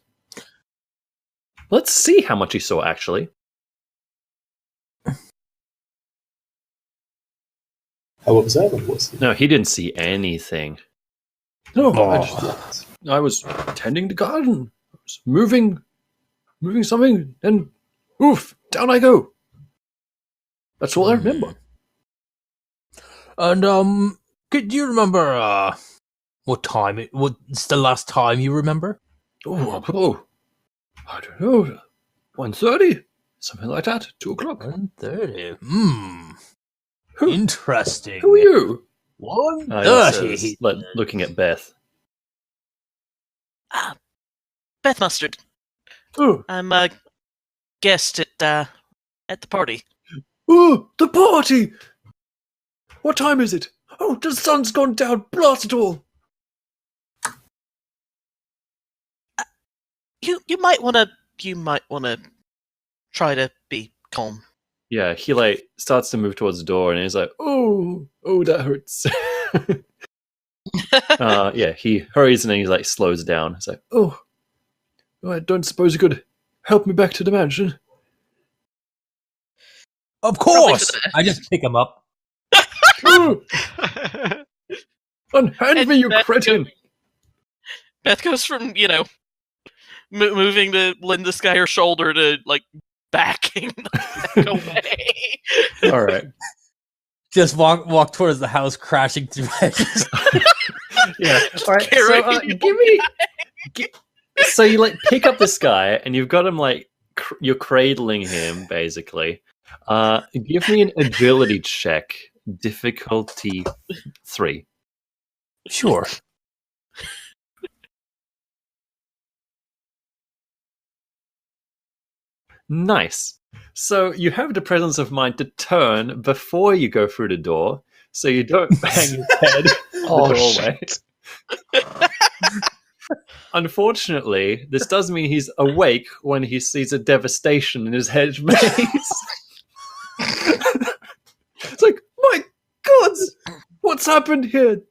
Let's see how much he saw, actually. How observant was he? No, he didn't see anything. No, What? I was tending the garden. I was moving something, and oof, down I go. That's all I remember. And could you remember what's the last time you remember? Oh, I don't know. 1:30? Something like that. 2:00. 1:30. Who Interesting. are you? 1:30. Looking at Beth. Beth Mustard. Oh, I'm a guest at the party. the party! What time is it? Oh, the sun's gone down. Blast it all. You might wanna try to be calm. Yeah, he starts to move towards the door, and he's like, "Oh, that hurts." Yeah, he hurries and then he slows down. He's like, "Oh, I don't suppose you could help me back to the mansion?" Of course. I just pick him up. Unhand me, you cretin! Beth goes from moving to lend this guy her shoulder to backing the neck away. All right. Just walk towards the house, crashing through hedges. Yeah. All right. So, so you pick up this guy, and you've got him you're cradling him basically. Give me an agility check, difficulty 3. Sure. Nice. So you have the presence of mind to turn before you go through the door, so you don't bang his head the doorway. Unfortunately, this does mean he's awake when he sees a devastation in his hedge maze. It's like, my God, what's happened here?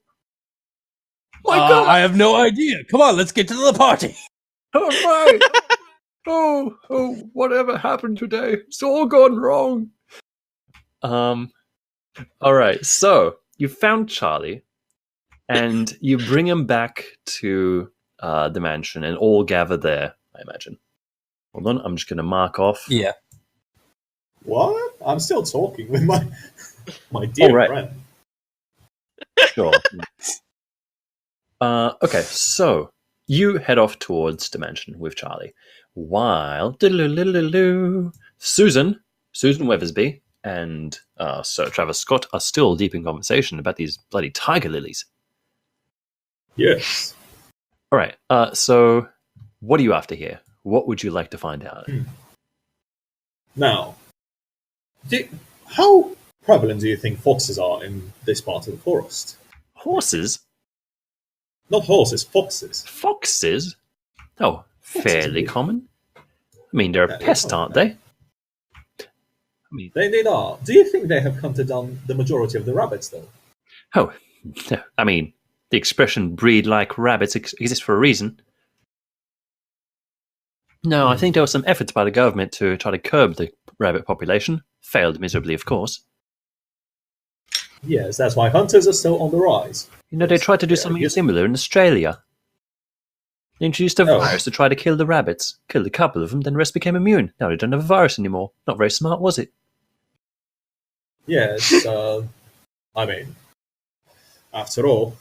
My God, I have no idea. Come on, let's get to the party. oh my! Oh, whatever happened today? It's all gone wrong. All right, so you found Charlie, and you bring him back to the mansion, and all gather there, I imagine. Hold on, I'm just going to mark off. Yeah. What? I'm still talking with my dear friend. Sure. Okay, so you head off towards Dimension with Charlie, while Susan Weathersby, and Sir Travis Scott are still deep in conversation about these bloody tiger lilies. Yes. All right. So, what are you after here? What would you like to find out? Now, how prevalent do you think foxes are in this part of the forest? Horses? Not horses, foxes. Foxes? Oh, fairly indeed. common. I mean, they're a Fairly pest, common, aren't they? I mean, They are. Do you think they have hunted down the majority of the rabbits, though? oh, no. I mean, the expression breed like rabbits exists for a reason. No, I think there were some efforts by the government to try to curb the rabbit population. Failed miserably, of course. Yes, that's why hunters are still on the rise. You know, they tried to do something similar in Australia. They introduced a virus to try to kill the rabbits. Killed a couple of them, then the rest became immune. Now they don't have a virus anymore. Not very smart, was it? Yes, I mean, after all,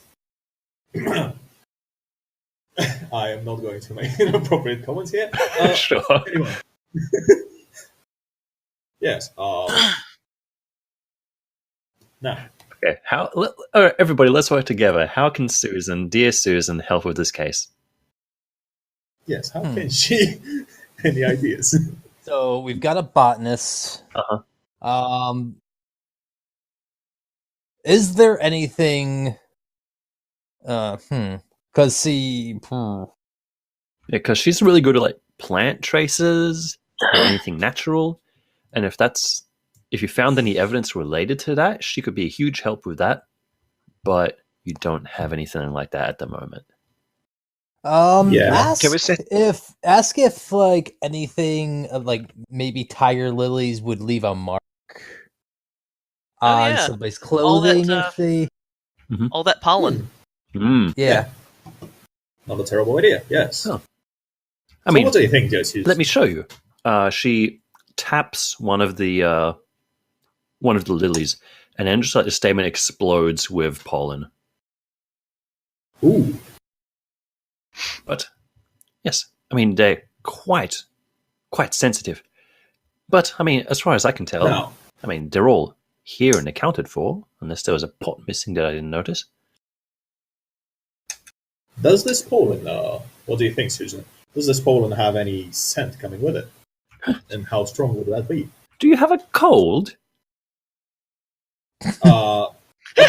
I am not going to make inappropriate comments here. Sure. Anyway. Yes. Now. Okay. All right, everybody, let's work together. How can Susan, dear Susan, help with this case? Yes. How can she? Any ideas? So we've got a botanist. Is there anything? Because see, Because she's really good at like plant traces or anything natural, and if you found any evidence related to that, she could be a huge help with that. But you don't have anything like that at the moment. Yeah. Ask if like anything of like maybe tiger lilies would leave a mark on somebody's clothing if they all that pollen. Yeah. Not a terrible idea. Yes. Oh. I mean, what do you think, Josie? Let me show you. She taps one of the lilies, and then just like the statement explodes with pollen. Ooh. But yes, I mean they're quite sensitive. But I mean, as far as I can tell, No. I mean they're all here and accounted for, unless there was a pot missing that I didn't notice. Does this pollen, what do you think, Susan? Does this pollen have any scent coming with it? And how strong would that be? Do you have a cold? A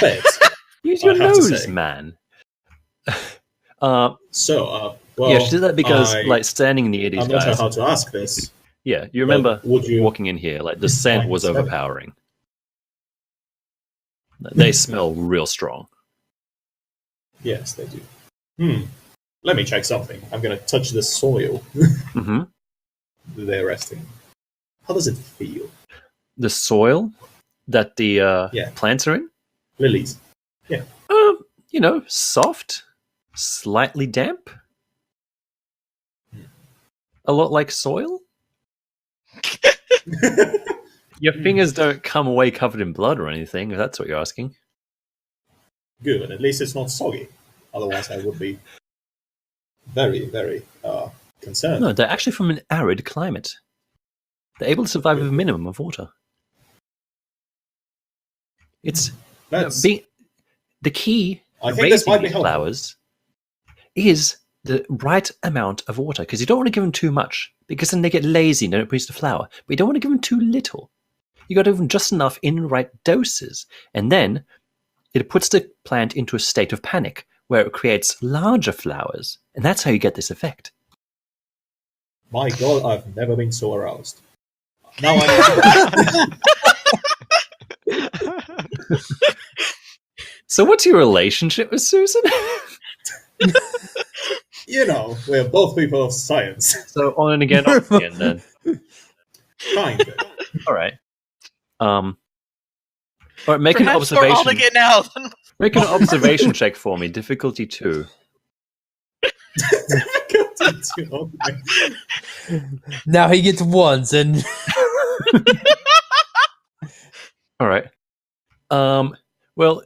bit. Use your I have to nose, say. man. Well, yeah, she did that because, like, standing near these I'm not guys. sure how to ask this. Yeah, you remember would you- walking in here, like, the scent was Fine, overpowering. They smell real strong. Yes, they do. Let me check something. I'm going to touch the soil Mm-hmm. they're resting. How does it feel? The soil that the Yeah. plants are in? Lilies. You know, soft, slightly damp. A lot like soil. Your fingers don't come away covered in blood or anything, if that's what you're asking. Good. At least it's not soggy. Otherwise, I would be very, very concerned. No, they're actually from an arid climate. They're able to survive with a minimum of water. It's the key I to think this might raising be these helpful. flowers is the right amount of water, because you don't want to give them too much, because then they get lazy and don't produce the flower. But you don't want to give them too little. You got to give them just enough in the right doses, and then it puts the plant into a state of panic where it creates larger flowers, and that's how you get this effect. My God, I've never been so aroused. Now I know. So, what's your relationship with Susan? You know, we're both people of science. So on and again, off again, then. Kind of. All right. All right. Make an Perhaps we're on observation. again now. Then. Make an observation check for me. Difficulty 2. now he gets ones and All right. Well,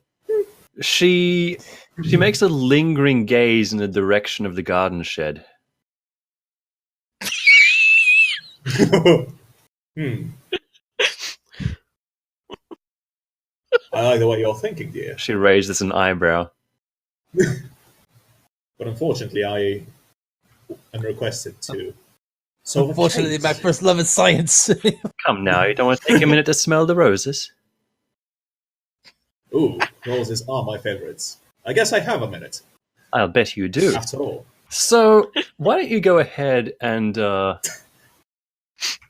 She makes a lingering gaze in the direction of the garden shed. Hmm. I like the way you're thinking, dear. She raises an eyebrow. But unfortunately, I am requested to solve a Unfortunately, case. my first love is science. Come now, you don't want to take a minute to smell the roses? Ooh, roses are my favorites. I guess I have a minute, I'll bet you do. after all. So, why don't you go ahead and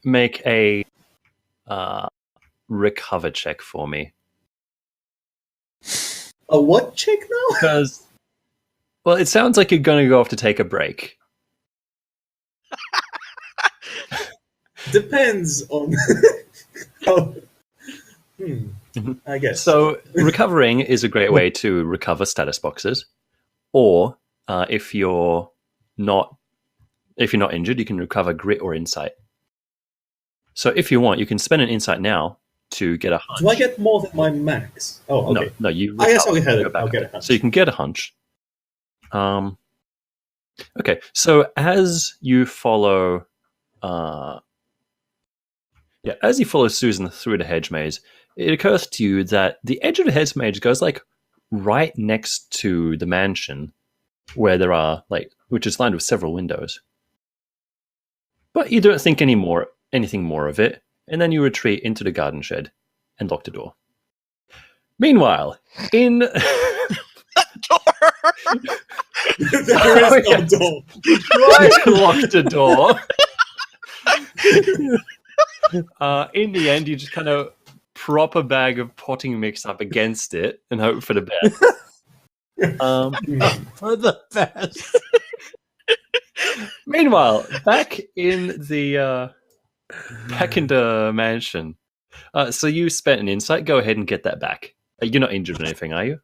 make a recover check for me? A what check now? Because, well, it sounds like you're going to go off to take a break. Depends on how... I guess. So, recovering is a great way to recover status boxes, or if you're not injured, you can recover grit or insight. So, if you want, you can spend an insight now to get a hunch. Do I get more than my max? Oh, okay. No, you. I guess recover, I'll get a hunch. So you can get a hunch. Okay, so as you follow, as you follow Susan through the hedge maze, it occurs to you that the edge of the hedge maze goes like right next to the mansion, where there are which is lined with several windows. But you don't think anything more of it, and then you retreat into the garden shed and lock the door. Meanwhile, in There is no door. try to lock the door. In the end, you just kind of prop a bag of potting mix up against it and hope for the best. For the best. Meanwhile, back in the mansion. So you spent an insight. Go ahead and get that back. You're not injured or anything, are you?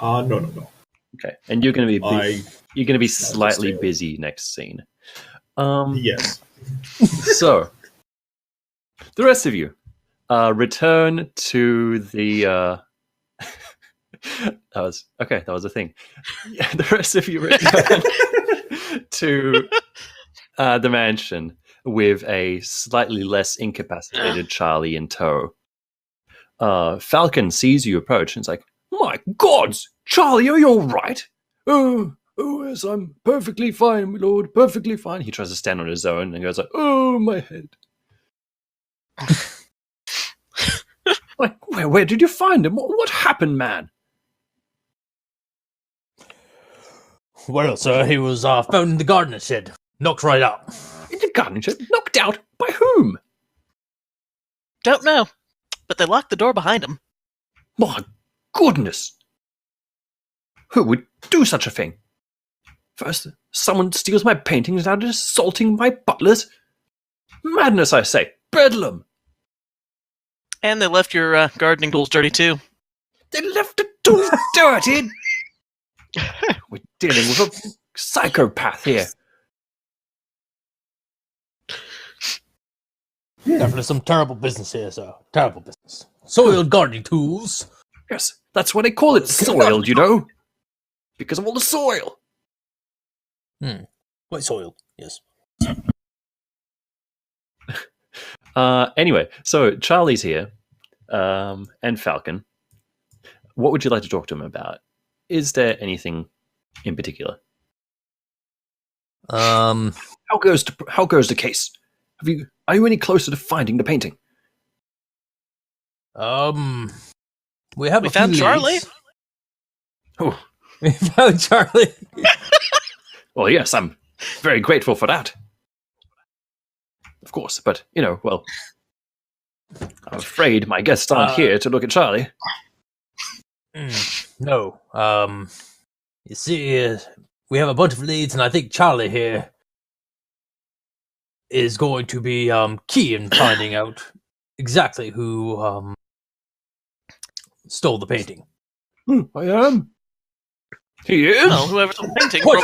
No. Okay, and you're going to be slightly still. busy next scene. Yes. So the rest of you return to the. That was a thing. The rest of you return to the mansion with a slightly less incapacitated Charlie in tow. Falcon sees you approach and is like, "My gods, Charlie, are you all right?" Oh, yes, I'm perfectly fine, my lord, perfectly fine. He tries to stand on his own and goes like, "Oh, my head." Like, where did you find him? What happened, man? Well, sir, he was found in the garden shed. Knocked right out. In the garden shed? Knocked out? By whom? Don't know, but they locked the door behind him. My goodness. Who would do such a thing? First, someone steals my paintings and now assaulting my butlers? Madness, I say. Bedlam. And they left your gardening tools dirty too. They left the tools dirty. We're dealing with a psychopath here. Definitely some terrible business here, sir. Terrible business. Soiled gardening tools. Yes, that's why they call it soiled, you know? Because of all the soil. Quite soiled, yes. Anyway, so Charlie's here, and Falcon. What would you like to talk to him about? Is there anything in particular? How goes the case? Are you any closer to finding the painting? We have We a found few Charlie. leads. Oh, We found Charlie. well, yes, I'm very grateful for that. Of course, but, well, I'm afraid my guests aren't here to look at Charlie. No. You see, we have a bunch of leads, and I think Charlie here is going to be key in finding out exactly who stole the painting. I am. He is? Well, whoever took the painting Quite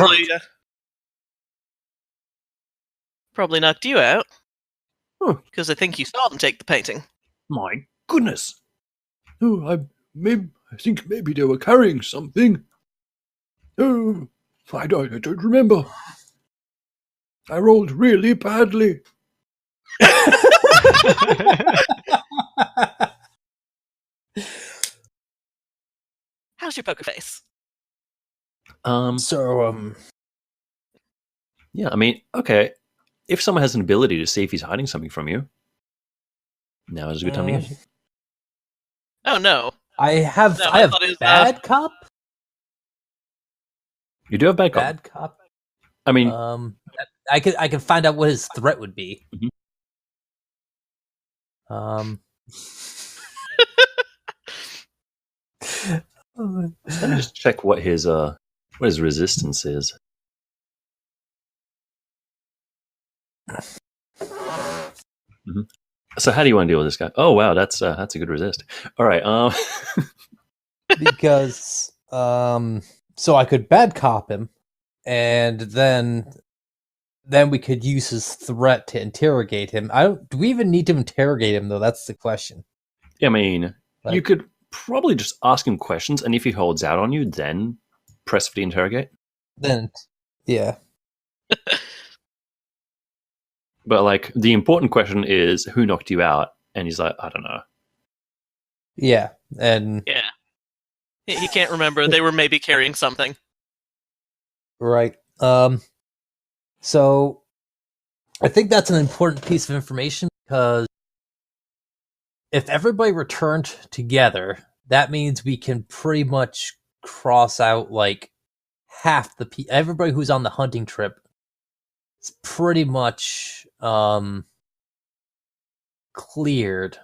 probably knocked you out. Huh. Because I think you saw them take the painting. My goodness. Oh, I I think maybe they were carrying something. Oh, I don't remember. I rolled really badly. How's your poker face? So, Yeah, I mean, okay. If someone has an ability to see if he's hiding something from you, now is a good time to use it. Oh no. I have No, I I have thought it was, bad cop. You do have bad cop. Bad cop. I mean, I could find out what his threat would be. Mhm. Let me just check what his resistance is. Mm-hmm. So how do you want to deal with this guy? Oh wow, that's a good resist. All right, Because so I could bad cop him, and then we could use his threat to interrogate him. Do we even need to interrogate him though? That's the question. I mean, you could probably just ask him questions, and if he holds out on you, then press for the interrogate. Then, yeah. But like the important question is who knocked you out, and he's like, I don't know. Yeah, and Yeah. He can't remember. They were maybe carrying something. right. So I think that's an important piece of information because if everybody returned together, that means we can pretty much cross out like half the everybody who's on the hunting trip. It's pretty much cleared.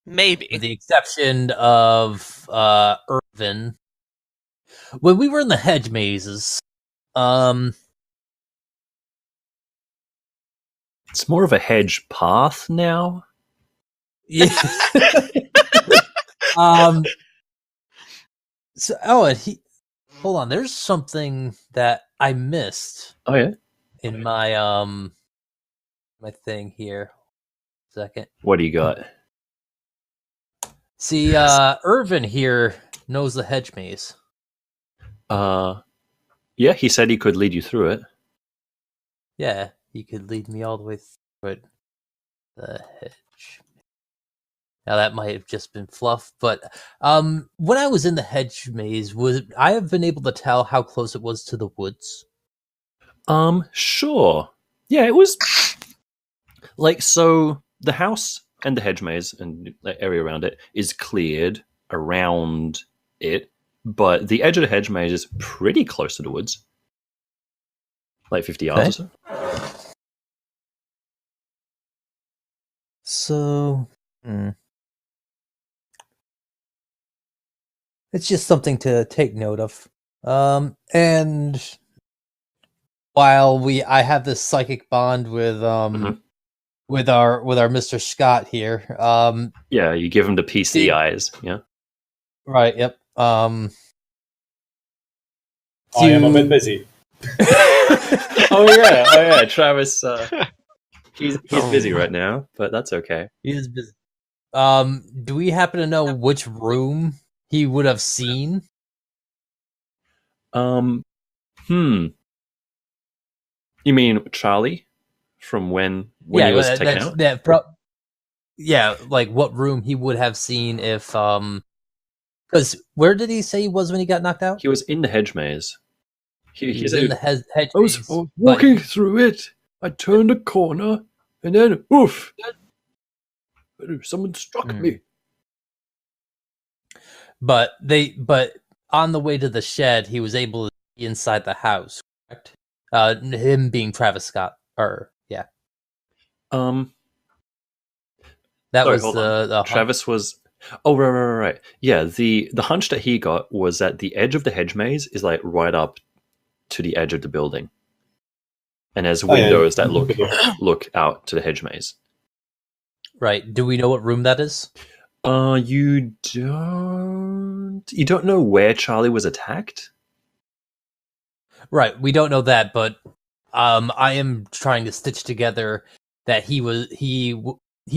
Maybe. With the exception of Irvin. When we were in the hedge mazes, it's more of a hedge path now. Yeah. So and hold on, there's something that I missed. Oh yeah. In my my thing here. Second. What do you got? See, Irvin here knows the hedge maze. Yeah, he said he could lead you through it. Yeah, he could lead me all the way through it. The hedge. Now that might have just been fluff, but when I was in the hedge maze, would I have been able to tell how close it was to the woods? Sure. Yeah, it was like, so the house and the hedge maze and the area around it is cleared around it, but the edge of the hedge maze is pretty close to the woods. Like 50 yards or so. So, it's just something to take note of. And while I have this psychic bond with with our Mr. Scott here, yeah, you give him the PC eyes, yeah. Right. Yep. I am a bit busy. Oh yeah, Travis. He's busy right now, but that's okay. He is busy. Do we happen to know which room he would have seen? You mean Charlie from when he was taken out? Yeah, like what room he would have seen if because where did he say he was when he got knocked out? He was in the hedge maze. He was in the hedge maze. I was walking through it. I turned a corner, and then oof! Someone struck me. But on the way to the shed, he was able to be inside the house. Correct. Him being Travis Scott, yeah. That was the Travis was. Oh right. Yeah, the hunch that he got was that the edge of the hedge maze is like right up to the edge of the building, and there's windows that look out to the hedge maze. Right. Do we know what room that is? You don't know where Charlie was attacked? Right, we don't know that, but I am trying to stitch together that he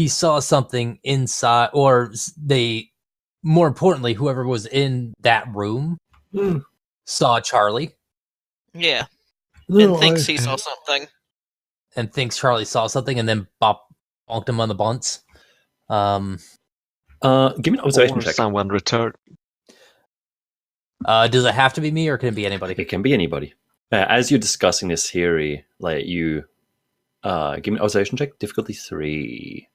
saw something inside, or they more importantly, whoever was in that room saw Charlie Yeah. No, And thinks he saw something. and thinks Charlie saw something, and then bonked him on the bunts. Give me an observation Or check. someone returned. Does it have to be me, or can it be anybody? It can be anybody. As you're discussing this theory, like you, give me an observation check. Difficulty 3.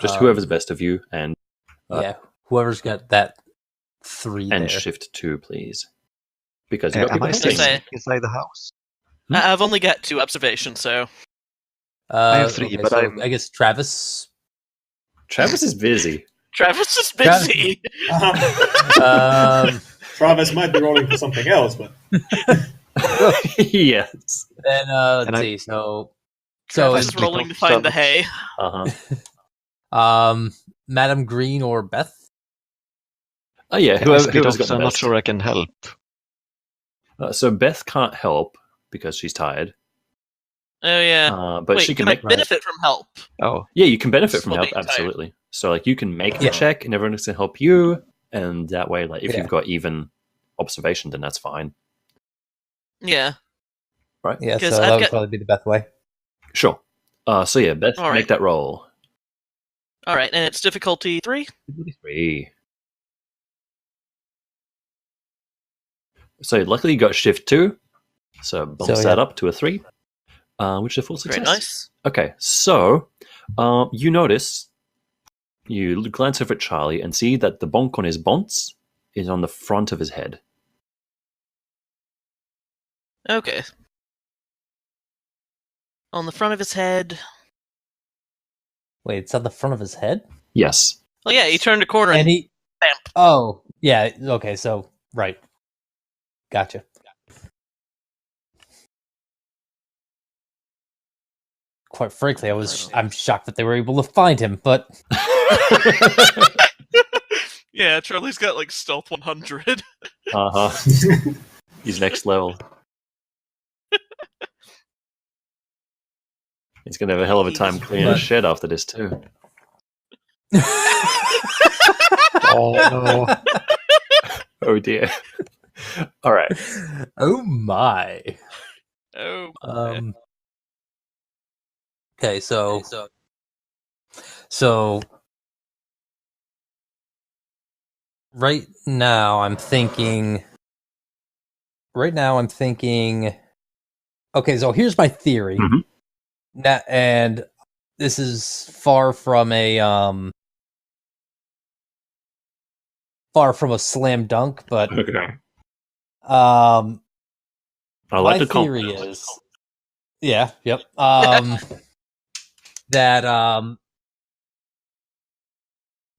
Just whoever's best of you, and yeah, whoever's got that 3 and there. shift 2, please, because you've got Am people I hunting. staying Say- inside the house? I've only got 2 observations, so I have 3, but I'm... I guess Travis. Travis is busy. Travis is busy. Travis might be rolling for something else, but Yes. Then let's And I- see. So Travis is is rolling to find the hay. Uh-huh. Madam Green or Beth? Oh yeah, I whoever's split got off, the so I'm not best. sure I can help. So Beth can't help because she's tired. Oh yeah. But Wait, she can I make benefit from help? Oh, Yeah, you can benefit from Still help, being tired. absolutely. So like you can make the Yeah. check and everyone's gonna help you, and that way, like if Yeah. you've got even observation, then that's fine. Yeah. Yeah, so 'Cause that I've would got- probably be the Beth way. Sure. So yeah, Beth, All right. make that roll. All right, and it's difficulty 3. 3. So luckily you got shift 2, so bumps So, that yeah. up to a 3, which is a full success. Very nice. Okay, so you notice, you glance over at Charlie and see that the bonk on his bonts is on the front of his head. Okay. On the front of his head. Wait, it's on the front of his head? Yes. Well, yeah, he turned a corner And and he. Bam. Oh, yeah. Okay, so right. Gotcha. Quite frankly, I'm shocked that they were able to find him, but yeah, Charlie's got like stealth 100. Uh-huh. He's next level. He's going to have a hell of a time cleaning his shed after this, too. oh no. Oh, dear. All right. oh my. Oh. Okay, so right now I'm thinking. Okay, so here's my theory. Mhm. And this is far from a slam dunk, but Okay. I I like my the theory compliment. is, yeah, yep. That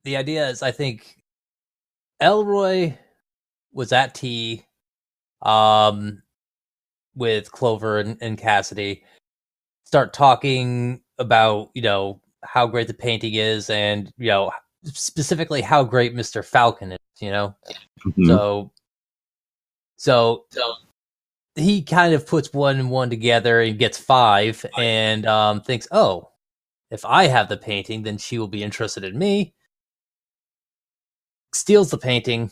the idea is, I think Elroy was at tea, with Clover and Cassidy, start talking about how great the painting is, and specifically how great Mr. Falcon is. Mhm. So he kind of puts 1 and 1 together and gets 5, and thinks, oh, if I have the painting, then she will be interested in me. Steals the painting,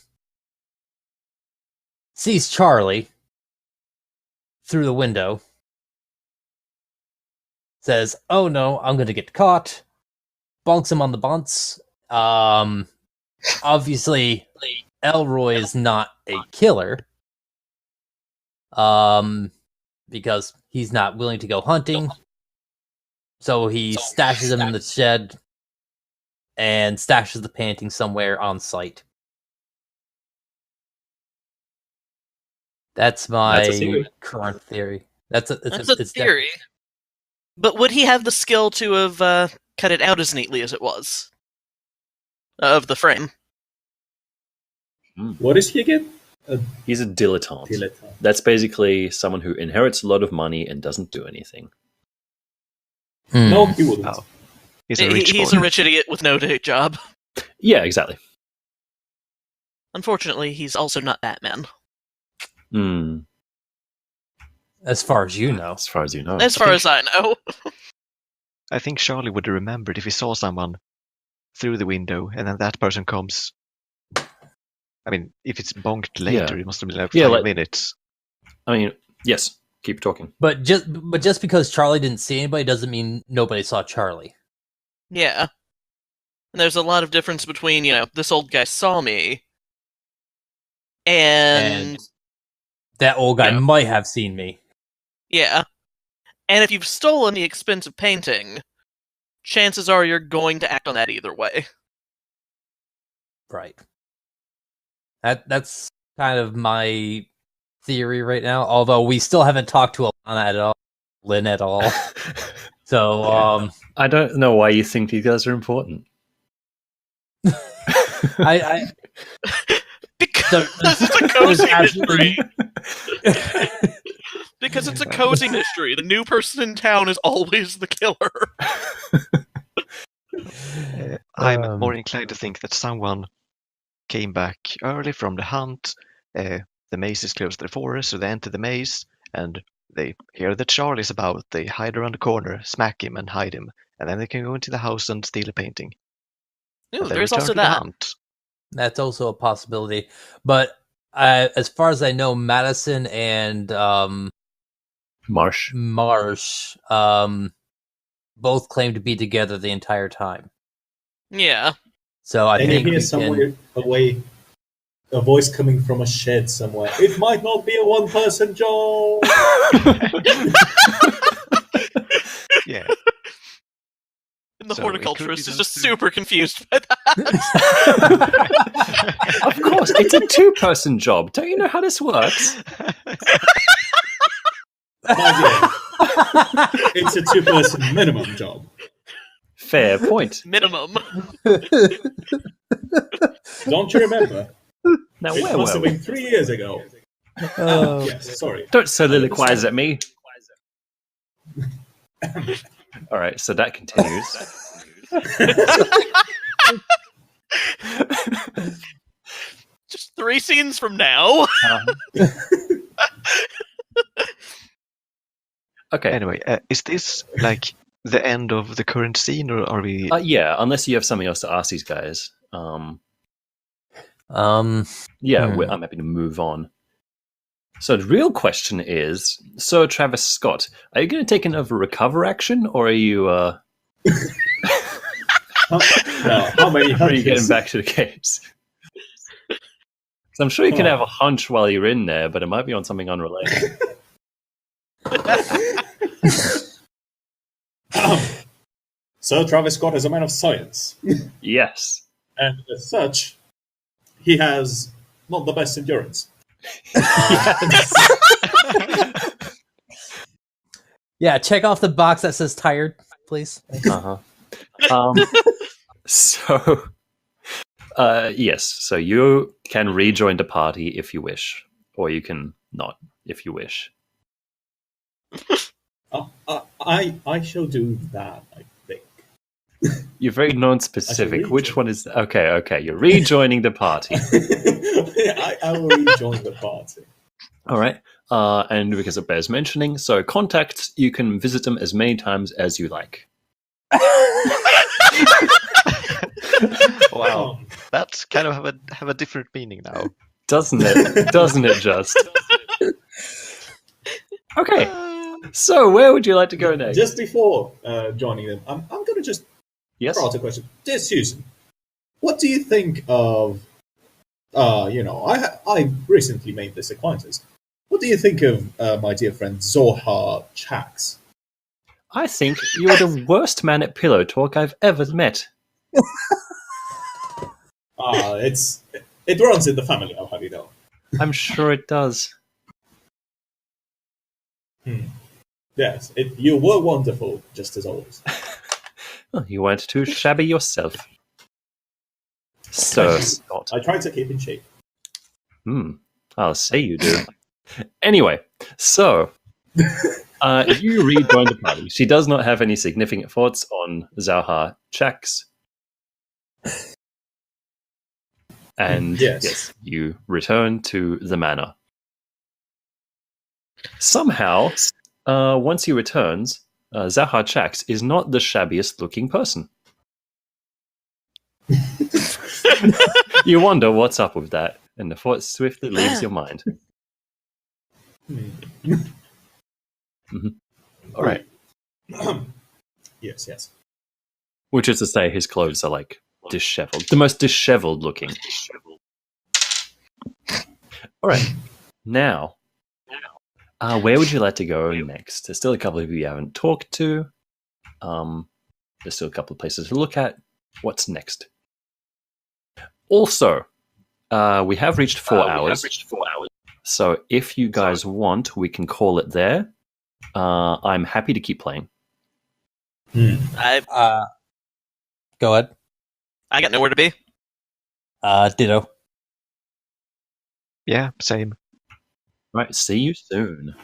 sees Charlie through the window, says, oh no, I'm going to get caught, bonks him on the bunts. Obviously, Elroy is not a killer, because he's not willing to go hunting. So he stashes him in the shed and stashes the painting somewhere on site. That's my That's a theory. current theory. That's a That's a theory. But would he have the skill to have cut it out as neatly as it was? Of the frame. what is he again? He's a dilettante. Dilettante. That's basically someone who inherits a lot of money and doesn't do anything. No, he wouldn't. Oh. He's a rich He's boy. a rich idiot with no day job. Yeah, exactly. Unfortunately, he's also not Batman. Hmm. As far as you know. As far as you know. As far as I know. I think Charlie would have remembered if he saw someone through the window, and then that person comes. I mean, if it's bonked later, Yeah. it must have been like Yeah, 5 minutes. I mean, yes. Keep talking. But just because Charlie didn't see anybody doesn't mean nobody saw Charlie. Yeah. And there's a lot of difference between, this old guy saw me and that old guy Yeah. might have seen me. yeah. And if you've stolen the expensive painting, chances are you're going to act on that either way. Right. That's kind of my theory right now. Although we still haven't talked to Alana at all, Lynn at all. So I don't know why you think these guys are important. I Because it's a cozy mystery. Because it's a cozy mystery. The new person in town is always the killer. I'm more inclined to think that someone came back early from the hunt. The maze is close to the forest, so they enter the maze, and they hear that Charlie's about. They hide around the corner, smack him, and hide him, and then they can go into the house and steal a painting. Ooh, And then there's return also to the that. hunt. that's also a possibility. But as far as I know, Madison and Marsh. Marsh both claim to be together the entire time. Yeah. So I Then you think hear we somewhere away a voice coming from a shed somewhere. It might not be a one-person job. Yeah. And the So it could be horticulturist is those just two. super confused by that. Of course, it's a 2-person job. Don't you know how this works? My dear, it's a 2-person minimum job. Fair point. Minimum. Don't you remember? Now, It where must were have we? been 3 years ago. Oh. Yes, sorry. Don't soliloquize at me. All right, so that continues. Just 3 scenes from now. Okay. Anyway, is this like the end of the current scene, or are we? Yeah, unless you have something else to ask these guys. I'm happy to move on. So the real question is, Sir Travis Scott, are you going to take another recover action, or are you? No, how many Are you getting hunches? back to the caves? 'Cause I'm sure you can have a hunch while you're in there, but it might be on something unrelated. Sir Travis Scott is a man of science, Yes. and as such, he has not the best endurance. Yeah, check off the box that says tired, please. Uh-huh. So, yes. So you can rejoin the party if you wish, or you can not if you wish. I shall do that, I think. You're very non-specific. rejoin. Which one is? Okay. You're rejoining the party. I will rejoin the party. All right. And because it bears mentioning, so contacts, you can visit them as many times as you like. Wow, that's kind of have a different meaning now. Doesn't it? Doesn't it just? Okay. So where would you like to go next? Just before joining them, I'm going to just Yes. throw out a question. Dear Susan, what do you think of, I recently made this acquaintance. What do you think of my dear friend Zohar Chax? I think you're the worst man at pillow talk I've ever met. It runs in the family, I'll have you know. I'm sure it does. Yes, you were wonderful, just as always. Well, you weren't too shabby yourself. So, Scott. I try to keep in shape. I'll say you do. Anyway, so you rejoin the party. She does not have any significant thoughts on Zohar Chax. And Yes. you return to the manor. Somehow, once he returns, Zohar Chax is not the shabbiest looking person. You wonder what's up with that, and the thought swiftly leaves your mind. All right. Yes. Which is to say, his clothes are like disheveled, the most disheveled looking. All right. Now, where would you like to go next? There's still a couple of you haven't talked to. There's still a couple of places to look at. What's next? Also, we have reached 4 hours. So if you guys want, we can call it there. I'm happy to keep playing. Go ahead. I got nowhere to be. Ditto. Yeah, same. Right. See you soon.